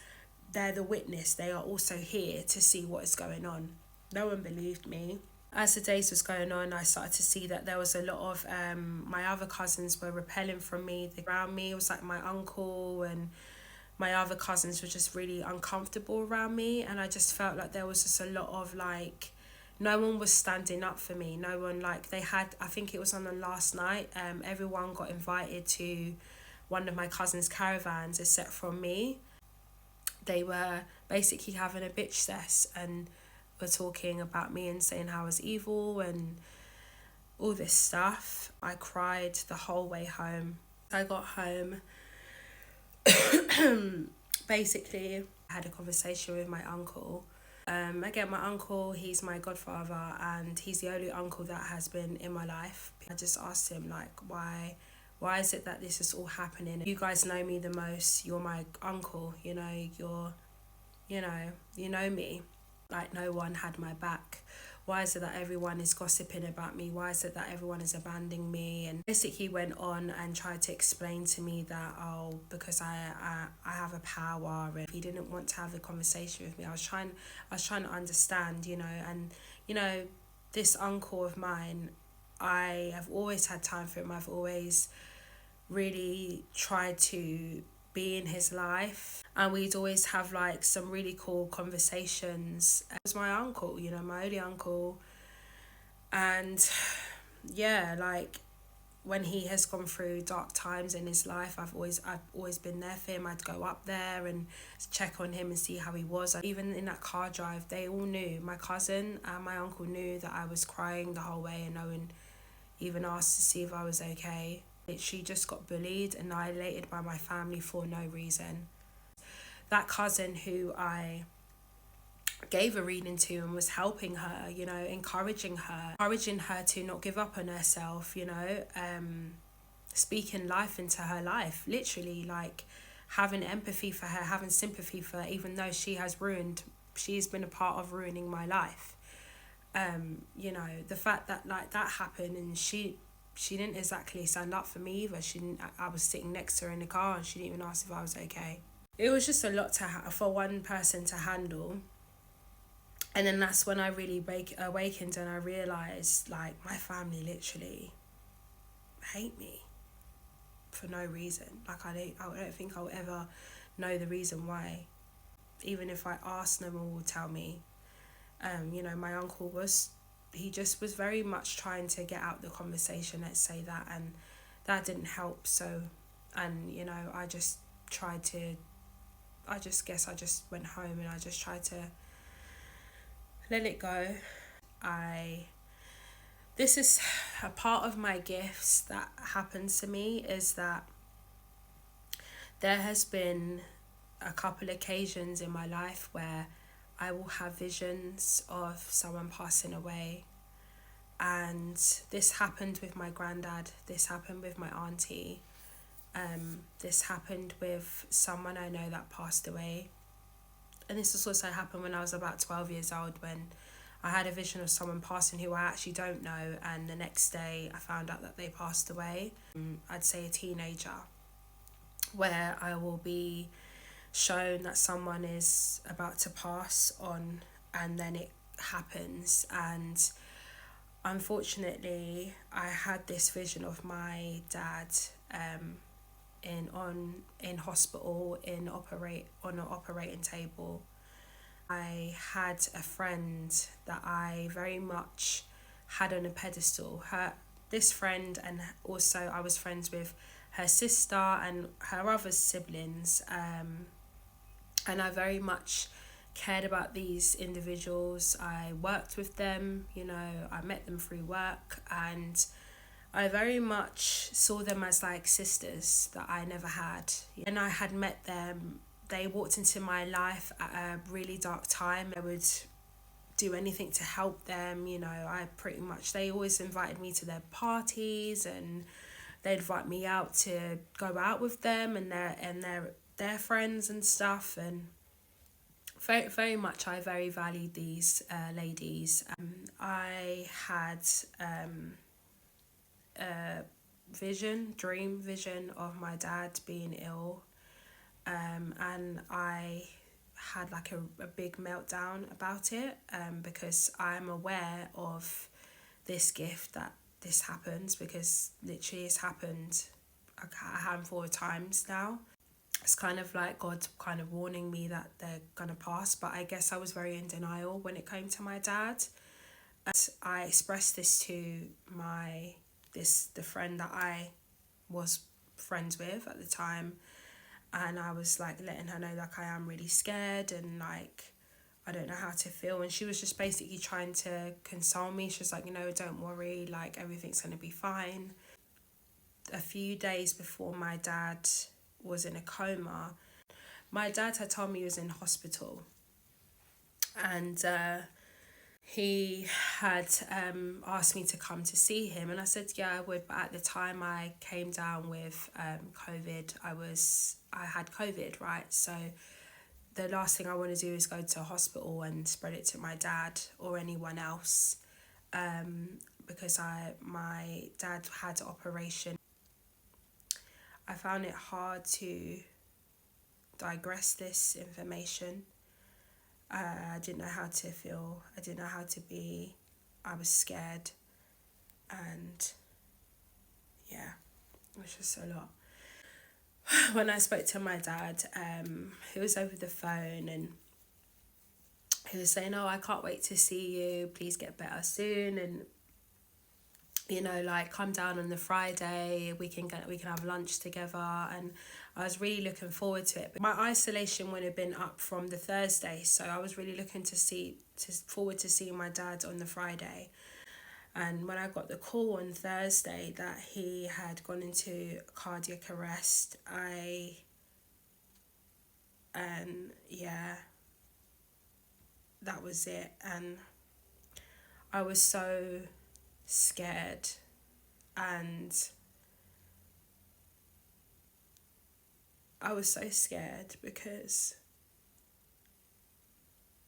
they're the witness. They are also here to see what is going on. No one believed me. As the days was going on, I started to see that there was a lot of my other cousins were repelling from me. Around me, it was like my uncle and my other cousins were just really uncomfortable around me, and I just felt like there was just a lot of like, no one was standing up for me. No one, like, they had, I think it was on the last night, everyone got invited to one of my cousins' caravans except from me. They were basically having a bitch cess and were talking about me and saying how I was evil and all this stuff. I cried the whole way home. I got home. Basically, I had a conversation with my uncle. Again, my uncle, he's my godfather, and he's the only uncle that has been in my life. I just asked him, like, why is it that this is all happening? You guys know me the most. You're my uncle, you know me. Like, no one had my back. Why is it that everyone is gossiping about me? Why is it that everyone is abandoning me? And basically went on and tried to explain to me that, because I have a power, and he didn't want to have a conversation with me. I was trying to understand, and this uncle of mine, I have always had time for him. I've always really tried to be in his life, and we'd always have like some really cool conversations. It was my uncle, my only uncle, and like when he has gone through dark times in his life, I've always been there for him. I'd go up there and check on him and see how he was. Even in that car drive, they all knew. My cousin and my uncle knew that I was crying the whole way, and no one even asked to see if I was okay. She just got bullied, annihilated by my family for no reason. That cousin who I gave a reading to and was helping her, encouraging her to not give up on herself, speaking life into her life, literally, like having empathy for her, having sympathy for her, even though she's been a part of ruining my life. You know, the fact that like that happened, and she didn't exactly stand up for me either. She didn't. I was sitting next to her in the car, and she didn't even ask if I was okay. It was just a lot for one person to handle. And then that's when I really awakened, and I realised, like, my family literally hate me for no reason. Like, I don't think I'll ever know the reason why. Even if I ask, no one will tell me. You know, my uncle he just was very much trying to get out the conversation, let's say that, and that didn't help. So, and, you know, I just guess I just went home, and I just tried to let it go. This is a part of my gifts that happens to me, is that there has been a couple occasions in my life where I will have visions of someone passing away. And this happened with my granddad, this happened with my auntie, this happened with someone I know that passed away. And this has also happened when I was about 12 years old, when I had a vision of someone passing who I actually don't know, and the next day I found out that they passed away. I'd say a teenager, where I will be shown that someone is about to pass on, and then it happens. And unfortunately, I had this vision of my dad in hospital, on an operating table. I had a friend that I very much had on a pedestal. This friend, and also I was friends with her sister and her other siblings, and I very much cared about these individuals. I worked with them, you know, I met them through work, and I very much saw them as like sisters that I never had. And I had met them. They walked into my life at a really dark time. I would do anything to help them, you know. They always invited me to their parties, and they'd invite me out to go out with them and their friends and stuff. And very, very much I very valued these ladies. I had a dream vision of my dad being ill, and I had like a big meltdown about it, because I'm aware of this gift, that this happens, because literally it's happened a handful of times now. It's kind of like God kind of warning me that they're gonna pass, but I guess I was very in denial when it came to my dad. I expressed this to the friend that I was friends with at the time, and I was like letting her know, like, I am really scared, and like I don't know how to feel. And she was just basically trying to console me. She was like, you know, don't worry, like everything's gonna be fine. A few days before my dad was in a coma, my dad had told me he was in hospital, and he had asked me to come to see him, and I said yeah, I would. But at the time I came down with COVID. I had COVID, right? So the last thing I want to do is go to a hospital and spread it to my dad or anyone else, because my dad had an operation. I found it hard to digress this information. I didn't know how to feel. I didn't know how to be. I was scared. And yeah, it was just a lot. When I spoke to my dad, he was over the phone, and he was saying, oh, I can't wait to see you. Please get better soon. And, you know, like, come down on the Friday, we can have lunch together. And I was really looking forward to it. But my isolation would have been up from the Thursday, so I was really looking forward to seeing my dad on the Friday. And when I got the call on Thursday that he had gone into cardiac arrest, that was it. And I was so scared, and I was so scared because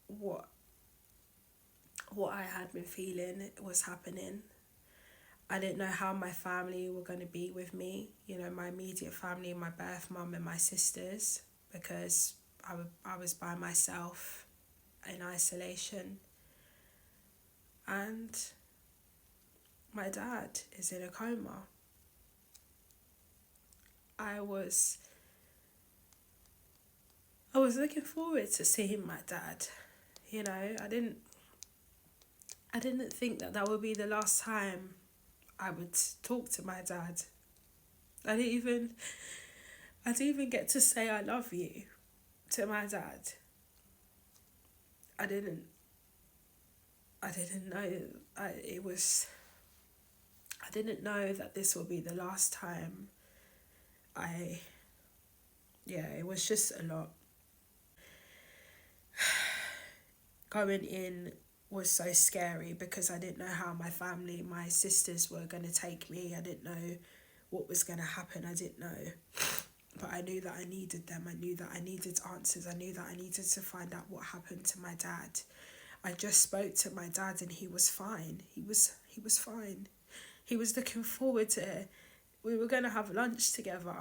what I had been feeling was happening. I didn't know how my family were going to be with me, you know, my immediate family, my birth mum and my sisters, because I was by myself in isolation. And my dad is in a coma. I was looking forward to seeing my dad. You know, I didn't think that would be the last time I would talk to my dad. I didn't even get to say I love you to my dad. I didn't know I didn't know that this will be the last time. It was just a lot. Going in was so scary because I didn't know how my family, my sisters were going to take me. I didn't know what was going to happen. I didn't know. But I knew that I needed them. I knew that I needed answers. I knew that I needed to find out what happened to my dad. I just spoke to my dad and he was fine. He was fine. He was looking forward to it. We were going to have lunch together.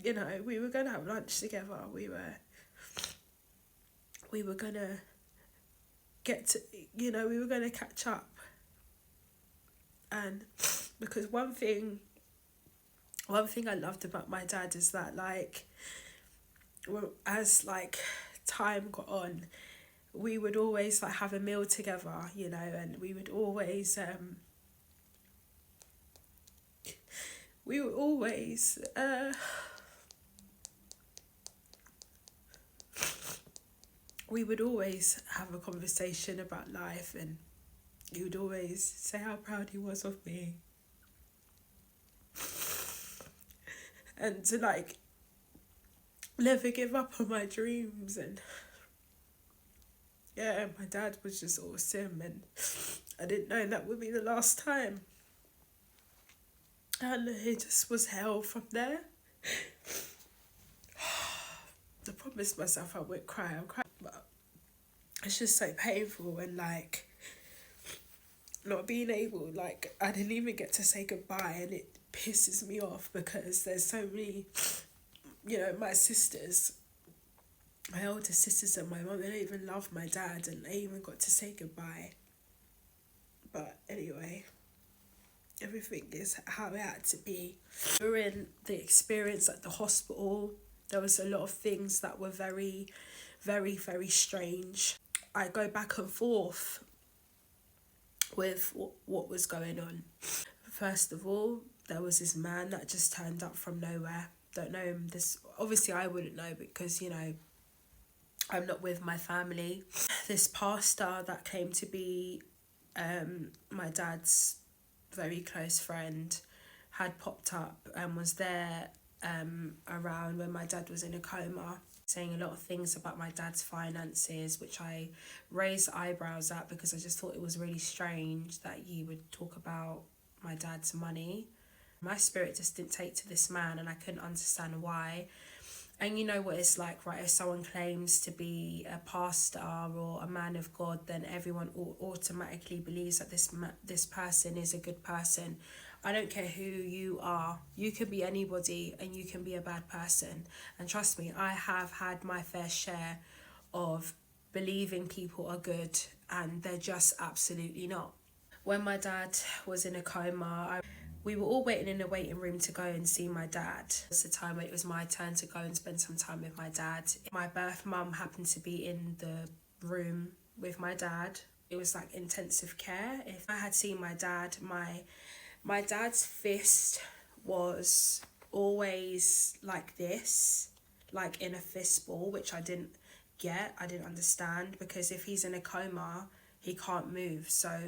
You know, we were going to have lunch together. We were going to get to, you know, we were going to catch up. And because one thing I loved about my dad is that, like, as like time got on, we would always like have a meal together, you know, and we would always have a conversation about life, and he would always say how proud he was of me. And to like never give up on my dreams. And yeah, my dad was just awesome, and I didn't know that would be the last time. And it just was hell from there. I promised myself I wouldn't cry. I'm crying, but it's just so painful, and like not being able, like I didn't even get to say goodbye, and it pisses me off because there's so many, you know, my sisters, my older sisters and my mum, they don't even love my dad, and they even got to say goodbye. But anyway, everything is how it had to be. During the experience at the hospital, there was a lot of things that were very, very, very strange. I go back and forth with what was going on. First of all, there was this man that just turned up from nowhere. Don't know him. This obviously I wouldn't know because, you know, I'm not with my family. This pastor that came to be my dad's very close friend had popped up and was there around when my dad was in a coma, saying a lot of things about my dad's finances, which I raised eyebrows at because I just thought it was really strange that he would talk about my dad's money. My spirit just didn't take to this man, and I couldn't understand why. And you know what it's like, right? If someone claims to be a pastor or a man of God, then everyone automatically believes that this person is a good person. I don't care who you are. You can be anybody and you can be a bad person. And trust me, I have had my fair share of believing people are good and they're just absolutely not. When my dad was in a coma, we were all waiting in the waiting room to go and see my dad. It was the time when it was my turn to go and spend some time with my dad. My birth mum happened to be in the room with my dad. It was like intensive care. If I had seen my dad, my dad's fist was always like this, like in a fistball, which I didn't understand, because if he's in a coma, he can't move. So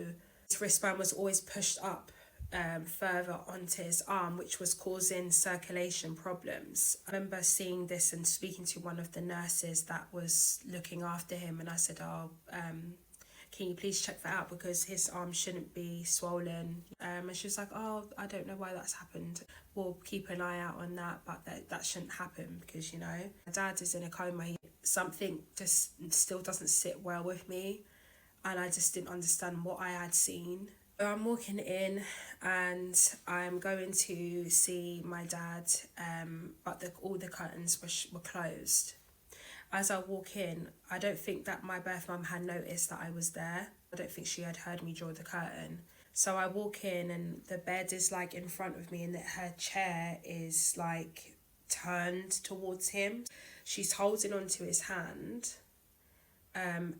his wristband was always pushed up further onto his arm, which was causing circulation problems. I remember seeing this and speaking to one of the nurses that was looking after him, and I said, can you please check that out because his arm shouldn't be swollen. And she was like, oh, I don't know why that's happened. We'll keep an eye out on that, but that shouldn't happen because, you know, my dad is in a coma. Something just still doesn't sit well with me, and I just didn't understand what I had seen. So I'm walking in and I'm going to see my dad, but all the curtains were closed. As I walk in, I don't think that my birth mum had noticed that I was there. I don't think she had heard me draw the curtain. So I walk in and the bed is like in front of me and her chair is like turned towards him. She's holding onto his hand, and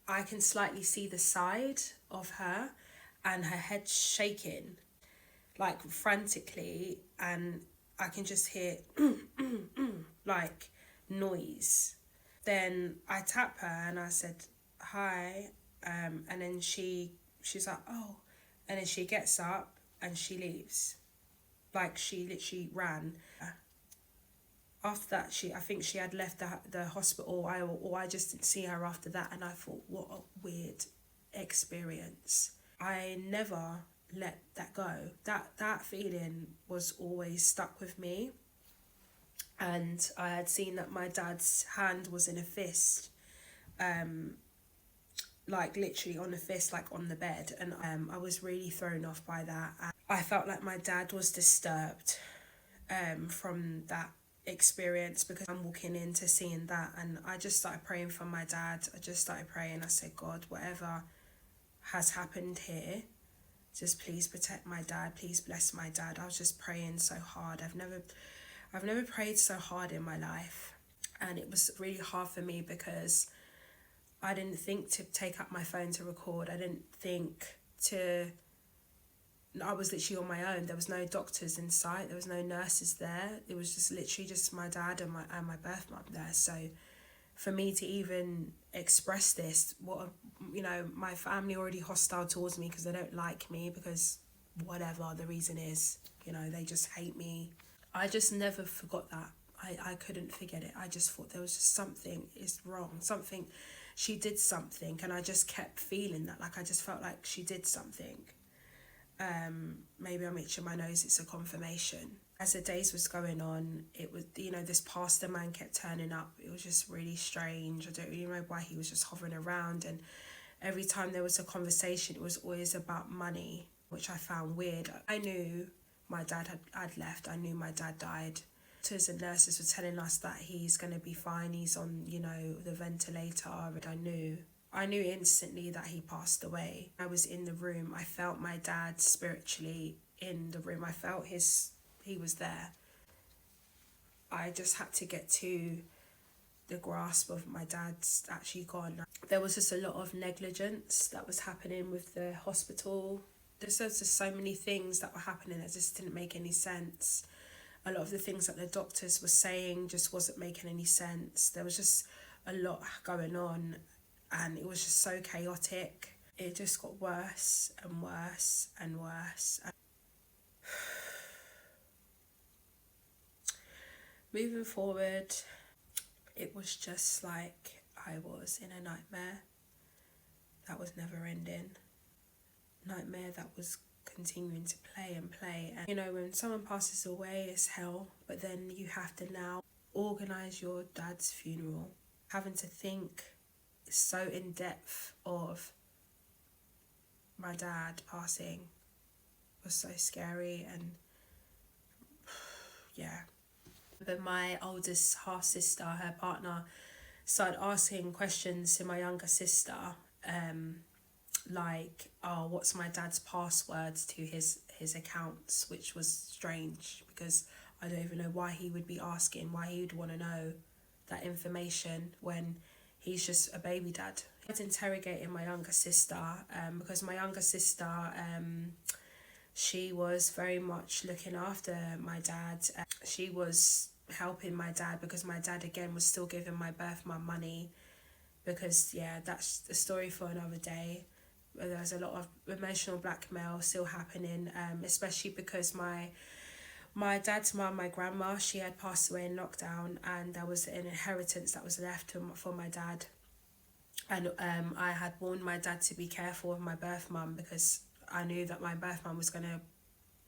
I can slightly see the side of her and her head shaking like frantically, and I can just hear like noise. Then I tap her and I said hi, and then she's like, oh, and then she gets up and she leaves. Like she literally ran. After that, I think she had left the hospital, or I just didn't see her after that, and I thought, what a weird experience. I never let that go. That feeling was always stuck with me. And I had seen that my dad's hand was in a fist, like literally on a fist, like on the bed. And I was really thrown off by that. I felt like my dad was disturbed from that experience, because I'm walking into seeing that, and I just started praying for my dad. I just started praying. I said, God, whatever has happened here, just please protect my dad, please bless my dad. I was just praying so hard. I've never prayed so hard in my life, and it was really hard for me because I didn't think to take up my phone to record. I didn't think to, I was literally on my own. There was no doctors in sight, there was no nurses there. It was just literally just my dad and my birth mum there. So for me to even express this, my family already hostile towards me because they don't like me, because whatever the reason is, they just hate me. I just never forgot that. I couldn't forget it. I just thought there was just something is wrong. She did something, and I just kept feeling that. Like I just felt like she did something. Maybe I'm itching my nose, it's a confirmation. As the days was going on, it was, this pastor man kept turning up. It was just really strange. I don't really know why he was just hovering around, and every time there was a conversation, it was always about money, which I found weird. I knew my dad had left. I knew my dad died. Doctors and nurses were telling us that he's going to be fine. He's on, the ventilator. I knew instantly that he passed away. I was in the room. I felt my dad spiritually in the room. I felt he was there. I just had to get to the grasp of my dad's actually gone. There was just a lot of negligence that was happening with the hospital. There's just so many things that were happening that just didn't make any sense. A lot of the things that the doctors were saying just wasn't making any sense. There was just a lot going on, and it was just so chaotic. It just got worse and worse and worse. Moving forward, it was just like I was in a nightmare that was never ending. Nightmare that was continuing to play and play. And when someone passes away, it's hell, but then you have to now organise your dad's funeral. Having to think so in depth of my dad passing was so scary. And yeah. But my oldest half sister, her partner, started asking questions to my younger sister, like, oh, what's my dad's passwords to his accounts, which was strange because I don't even know why he would be asking, why he would want to know that information when he's just a baby dad. I was interrogating my younger sister, because my younger sister, she was very much looking after my dad. She was helping my dad because my dad again was still giving my birth mum money, because that's a story for another day. There's a lot of emotional blackmail still happening, especially because my dad's mum, my grandma, she had passed away in lockdown, and there was an inheritance that was left for my dad. And I had warned my dad to be careful of my birth mum, because I knew that my birth mum was going to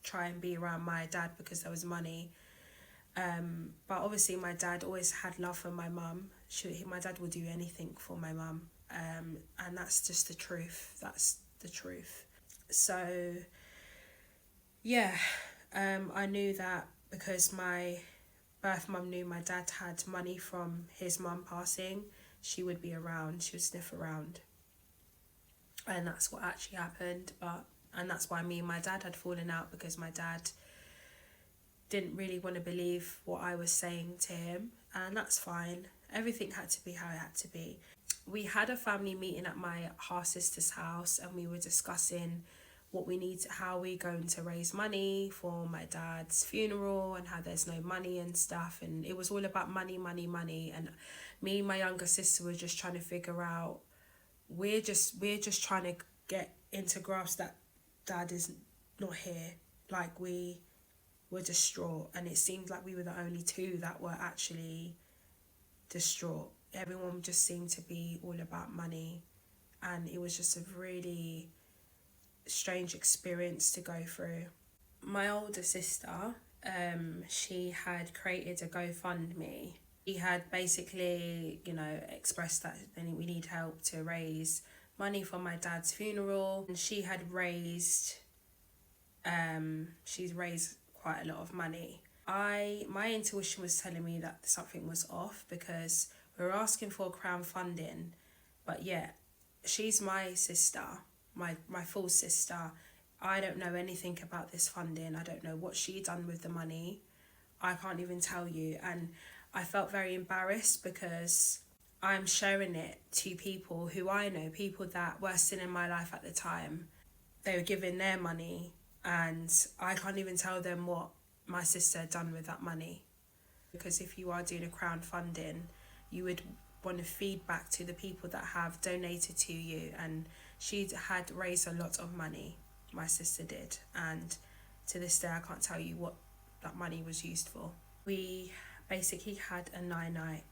try and be around my dad because there was money. But obviously my dad always had love for my mum. My dad will do anything for my mum. And that's just the truth. That's the truth. So, yeah, I knew that because my birth mum knew my dad had money from his mum passing, she would be around, she would sniff around. And that's what actually happened. And that's why me and my dad had fallen out, because my dad didn't really want to believe what I was saying to him. And that's fine. Everything had to be how it had to be. We had a family meeting at my half sister's house, and we were discussing what we need, how we're going to raise money for my dad's funeral, and how there's no money and stuff. And it was all about money. And me and my younger sister were just trying to figure out, we're just trying to get into grasp that dad is not here. Like, we were distraught, and it seemed like we were the only two that were actually distraught. Everyone just seemed to be all about money, and it was just a really strange experience to go through. My older sister, she had created a GoFundMe. He had basically, expressed that we need help to raise money for my dad's funeral, and she had raised she's raised quite a lot of money. My intuition was telling me that something was off, because we were asking for crowdfunding, but yet she's my sister, my full sister. I don't know anything about this funding. I don't know what she done with the money. I can't even tell you. And I felt very embarrassed, because I'm sharing it to people who I know, people that were still in my life at the time. They were giving their money, and I can't even tell them what my sister had done with that money. Because if you are doing a crowdfunding, you would want to feed back to the people that have donated to you. And she had raised a lot of money, my sister did. And to this day, I can't tell you what that money was used for. We basically had a 9-night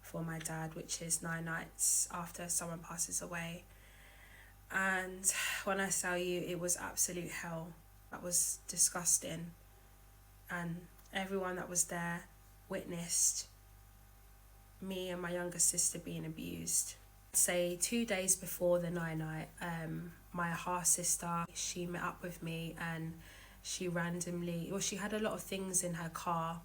for my dad, which is 9 nights after someone passes away. And when I tell you, it was absolute hell. That was disgusting. And everyone that was there witnessed me and my younger sister being abused. Say 2 days before the 9-night, my half sister, she met up with me, and she had a lot of things in her car,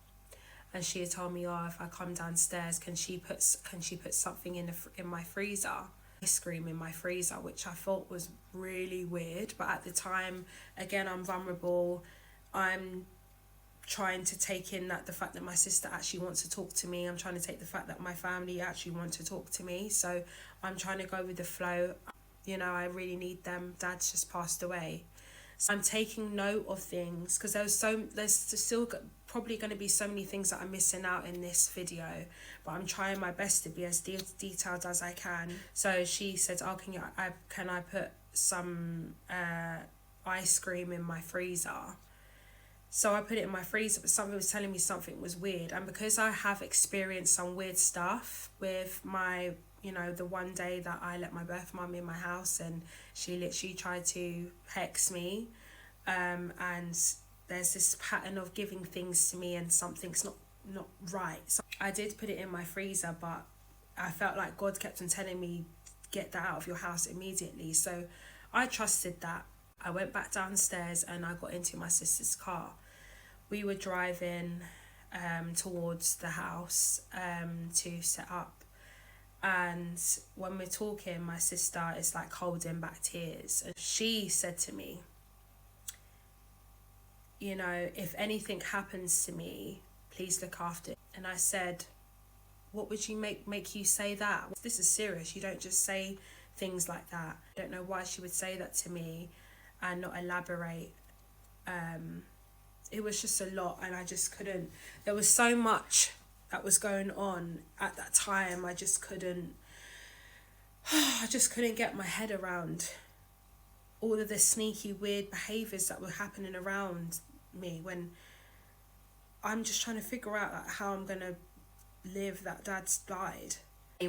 and she had told me, if I come downstairs, can she put something in my freezer, ice cream in my freezer, which I thought was really weird. But at the time, again, I'm vulnerable. I'm trying to take in the fact that my sister actually wants to talk to me. I'm trying to take the fact that my family actually want to talk to me. So I'm trying to go with the flow. I really need them. Dad's just passed away. So I'm taking note of things, because there's still probably going to be so many things that I'm missing out in this video, but I'm trying my best to be as detailed as I can. So she said, can I put some ice cream in my freezer? So I put it in my freezer, but something was telling me something was weird. And because I have experienced some weird stuff with my, the one day that I let my birth mum in my house, and she literally tried to hex me. And there's this pattern of giving things to me, and something's not right. So I did put it in my freezer, but I felt like God kept on telling me, get that out of your house immediately. So I trusted that. I went back downstairs, and I got into my sister's car. We were driving towards the house to set up. And when we're talking, my sister is like holding back tears. And she said to me, if anything happens to me, please look after it. And I said, what would you make you say that? This is serious. You don't just say things like that. I don't know why she would say that to me and not elaborate. It was just a lot, and I just couldn't. There was so much that was going on at that time. I just couldn't get my head around all of the sneaky, weird behaviours that were happening around me, when I'm just trying to figure out how I'm going to live that Dad's died.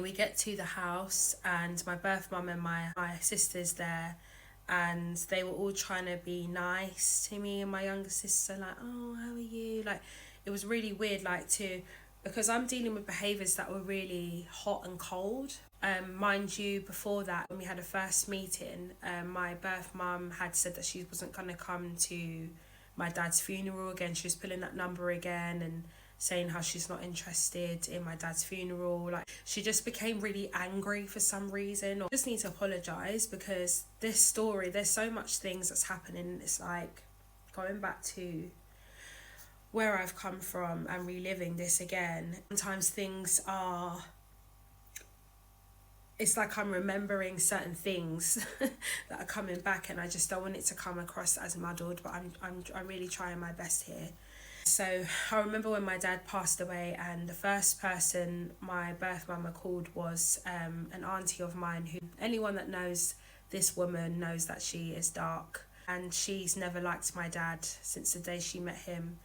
We get to the house and my birth mum and my sister's there, and they were all trying to be nice to me and my younger sister, like, oh, how are you? Like, it was really weird, like, because I'm dealing with behaviours that were really hot and cold. Mind you, before that, when we had a first meeting, my birth mum had said that she wasn't going to come to my dad's funeral again. She was pulling that number again and saying how she's not interested in my dad's funeral. Like, she just became really angry for some reason. I just need to apologise, because this story, there's so much things that's happening. It's like going back to where I've come from and reliving this again. Sometimes things are, it's like I'm remembering certain things that are coming back, and I just don't want it to come across as muddled, but I'm really trying my best here. So I remember when my dad passed away, and the first person my birth mama called was an auntie of mine, who, anyone that knows this woman knows that she is dark, and she's never liked my dad since the day she met him.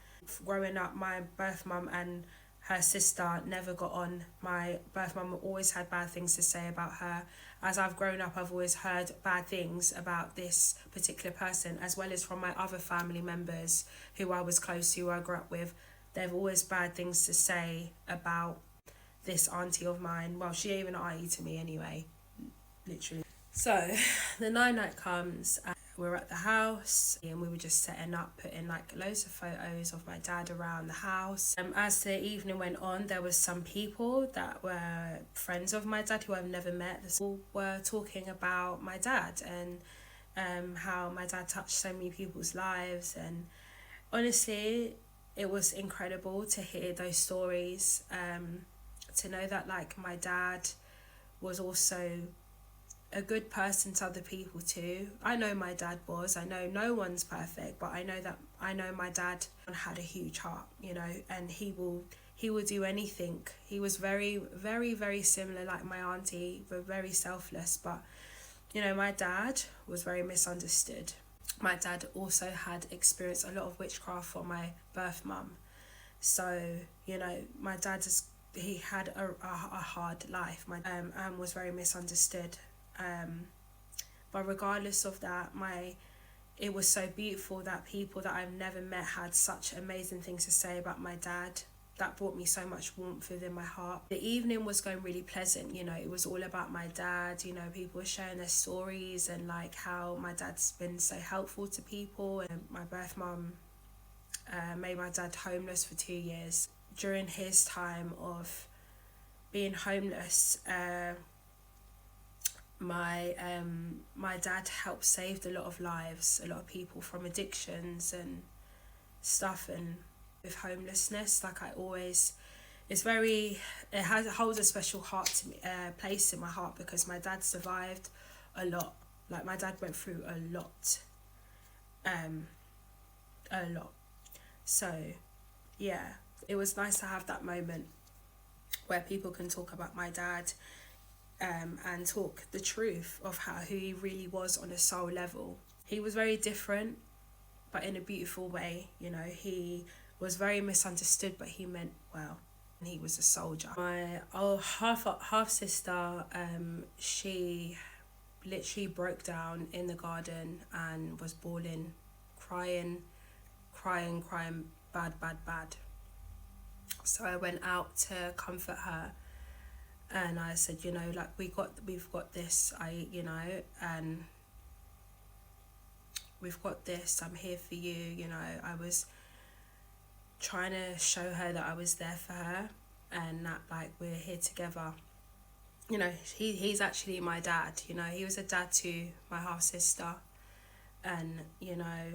Growing up, my birth mum and her sister never got on. My birth mum always had bad things to say about her. As I've grown up, I've always heard bad things about this particular person, as well as from my other family members who I was close to, who I grew up with. They've always bad things to say about this auntie of mine. Well, she ain't even an auntie to me anyway, literally. So the night comes, and we're at the house, and we were just setting up, putting like loads of photos of my dad around the house. As the evening went on, there was some people that were friends of my dad who I've never met. They all were talking about my dad and how my dad touched so many people's lives. And honestly, it was incredible to hear those stories, to know that like my dad was also a good person to other people too. I know my dad was. I know no one's perfect, but I know my dad had a huge heart, you know, and he will do anything. He was very, very, very similar like my auntie, but very selfless. But, you know, my dad was very misunderstood. My dad also had experienced a lot of witchcraft from my birth mum. So, you know, my dad he had a hard life. And was very misunderstood. But regardless of that, it was so beautiful that people that I've never met had such amazing things to say about my dad. That brought me so much warmth within my heart. The evening was going really pleasant, you know, it was all about my dad, you know, people were sharing their stories and like how my dad's been so helpful to people. And my birth mum made my dad homeless for 2 years. During his time of being homeless, my dad helped save a lot of lives, a lot of people from addictions and stuff. And with homelessness, like it holds a special heart to me, place in my heart, because my dad survived a lot. Like my dad went through a lot. So yeah, it was nice to have that moment where people can talk about my dad, and talk the truth of who he really was on a soul level. He was very different, but in a beautiful way. You know, he was very misunderstood, but he meant well, and he was a soldier. My half sister, she literally broke down in the garden and was bawling, crying, bad. So I went out to comfort her. And I said, you know, like we've got this, and we've got this, I'm here for you, you know. I was trying to show her that I was there for her and that like we're here together. You know, he's actually my dad, you know, he was a dad to my half sister. And, you know,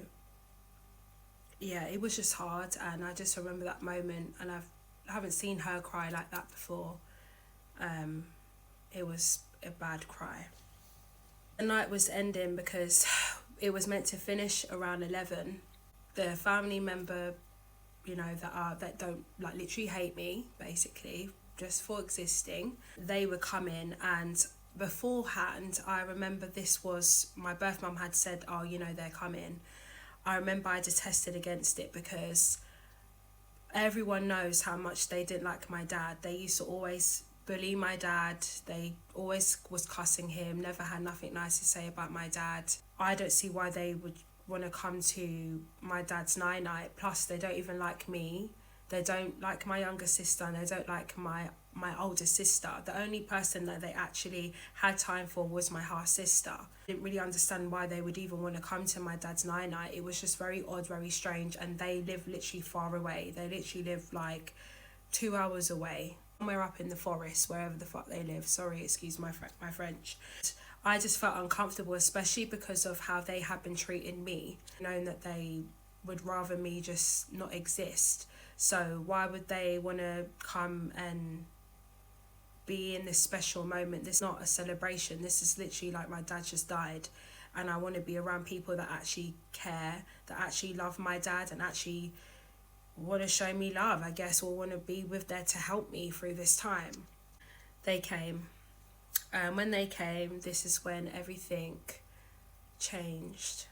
yeah, it was just hard. And I just remember that moment, and I haven't seen her cry like that before. It was a bad cry. The night was ending because it was meant to finish around 11. The family member, you know, that don't like literally hate me basically just for existing, they were coming. And beforehand, I remember this was my birth mum had said, oh, you know, they're coming. I remember I detested against it because everyone knows how much they didn't like my dad. They used to always bully my dad. They always was cussing him, never had nothing nice to say about my dad. I don't see why they would want to come to my dad's night. Plus, they don't even like me. They don't like my younger sister, and they don't like my older sister. The only person that they actually had time for was my half sister. I didn't really understand why they would even want to come to my dad's night. It was just very odd, very strange, and they live literally far away. They literally live like 2 hours away, somewhere up in the forest, wherever the fuck they live. Sorry, excuse my French. I just felt uncomfortable, especially because of how they had been treating me, knowing that they would rather me just not exist. So why would they want to come and be in this special moment? This is not a celebration. This is literally like my dad just died, and I want to be around people that actually care, that actually love my dad, and actually want to show me love, I guess, or want to be with there to help me through this time. They came. When they came, this is when everything changed.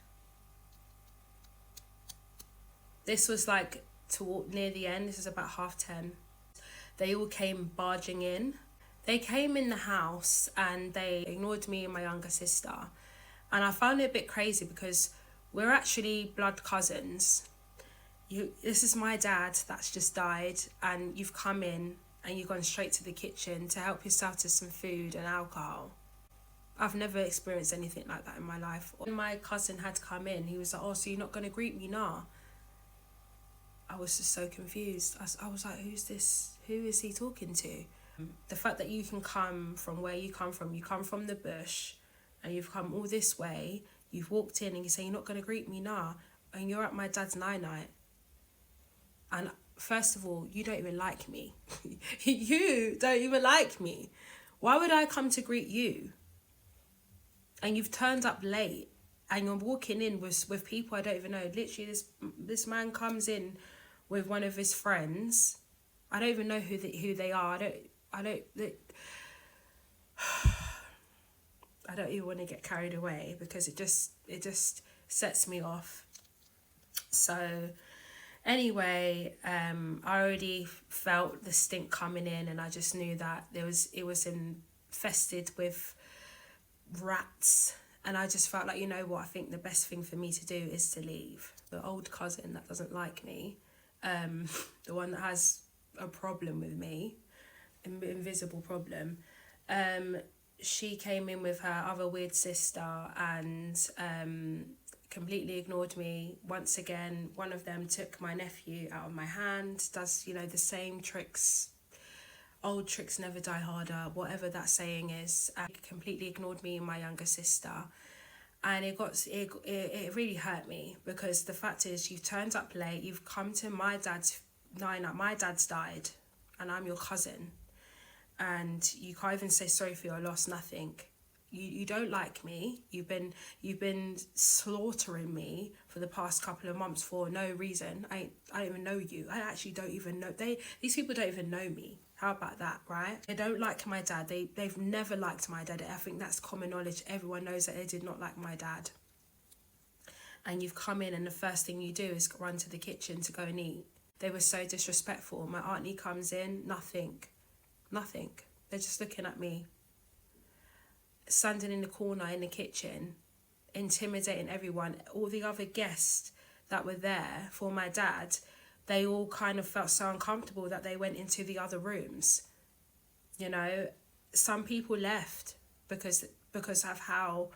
This was like near the end. This is about 10:30. They all came barging in. They came in the house and they ignored me and my younger sister. And I found it a bit crazy because we're actually blood cousins. This is my dad that's just died, and you've come in and you've gone straight to the kitchen to help yourself to some food and alcohol. I've never experienced anything like that in my life. When my cousin had come in, he was like, oh, so you're not going to greet me? Nah. I was just so confused. I was like, who's this? Who is he talking to? The fact that you can come from where you come from the bush, and you've come all this way, you've walked in and you say, you're not going to greet me? Nah. And you're at my dad's night. And first of all, you don't even like me. You don't even like me. Why would I come to greet you? And you've turned up late, and you're walking in with people I don't even know. Literally, this man comes in with one of his friends. I don't even know who they are. I don't even want to get carried away because it just sets me off. So anyway, I already felt the stink coming in, and I just knew that it was infested with rats. And I just felt like, you know what, I think the best thing for me to do is to leave. The old cousin that doesn't like me, the one that has a problem with me, an invisible problem, she came in with her other weird sister and completely ignored me. Once again, one of them took my nephew out of my hand, does, the same tricks. Old tricks never die harder, whatever that saying is. Completely ignored me and my younger sister. And it really hurt me, because the fact is, you've turned up late, you've come to my dad's night. My dad's died, and I'm your cousin. And you can't even say sorry for your loss, nothing. You don't like me. You've been slaughtering me for the past couple of months for no reason. I don't even know you. I actually don't even know. These people don't even know me. How about that, right? They don't like my dad. They've never liked my dad. I think that's common knowledge. Everyone knows that they did not like my dad. And you've come in and the first thing you do is run to the kitchen to go and eat. They were so disrespectful. My auntie comes in, nothing. They're just looking at me, standing in the corner in the kitchen, intimidating everyone. All the other guests that were there for my dad, they all kind of felt so uncomfortable that they went into the other rooms. Some people left because of how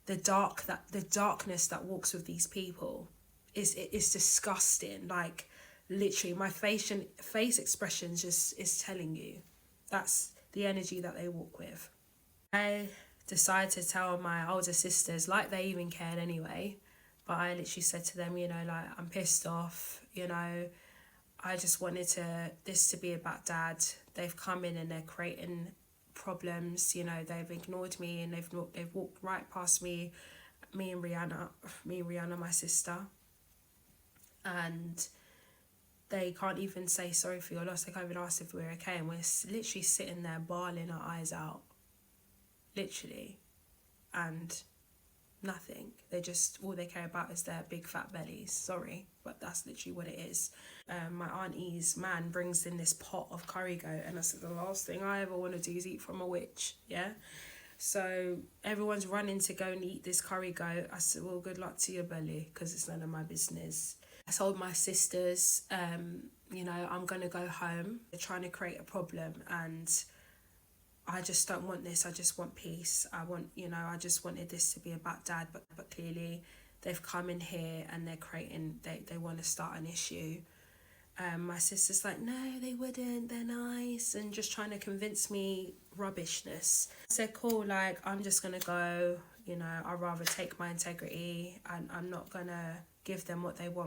the darkness that walks with these people is disgusting. Like, literally, my face expressions just is telling you that's the energy that they walk with. I decided to tell my older sisters, like they even cared anyway, but I literally said to them, I'm pissed off, I just wanted this to be about dad. They've come in and they're creating problems, they've ignored me, and they've walked right past me and Rihanna, my sister, and they can't even say sorry for your loss. They can't even ask if we're okay, and we're literally sitting there bawling our eyes out, literally. And Nothing. They just, all they care about is their big fat bellies. Sorry, but that's literally what it is. My auntie's man brings in this pot of curry goat, and I said the last thing I ever want to do is eat from a witch. Yeah. So everyone's running to go and eat this curry goat. I said, well, good luck to your belly, because it's none of my business. I told my sisters, you know, I'm going to go home. They're trying to create a problem, and I just don't want this. I just want peace. I want, you know, I just wanted this to be about dad, but clearly they've come in here and they're creating, they want to start an issue. My sister's like, no, they wouldn't, they're nice, and just trying to convince me rubbishness. I said, cool, like, I'm just gonna go, you know, I'd rather take my integrity, and I'm not gonna give them what they want.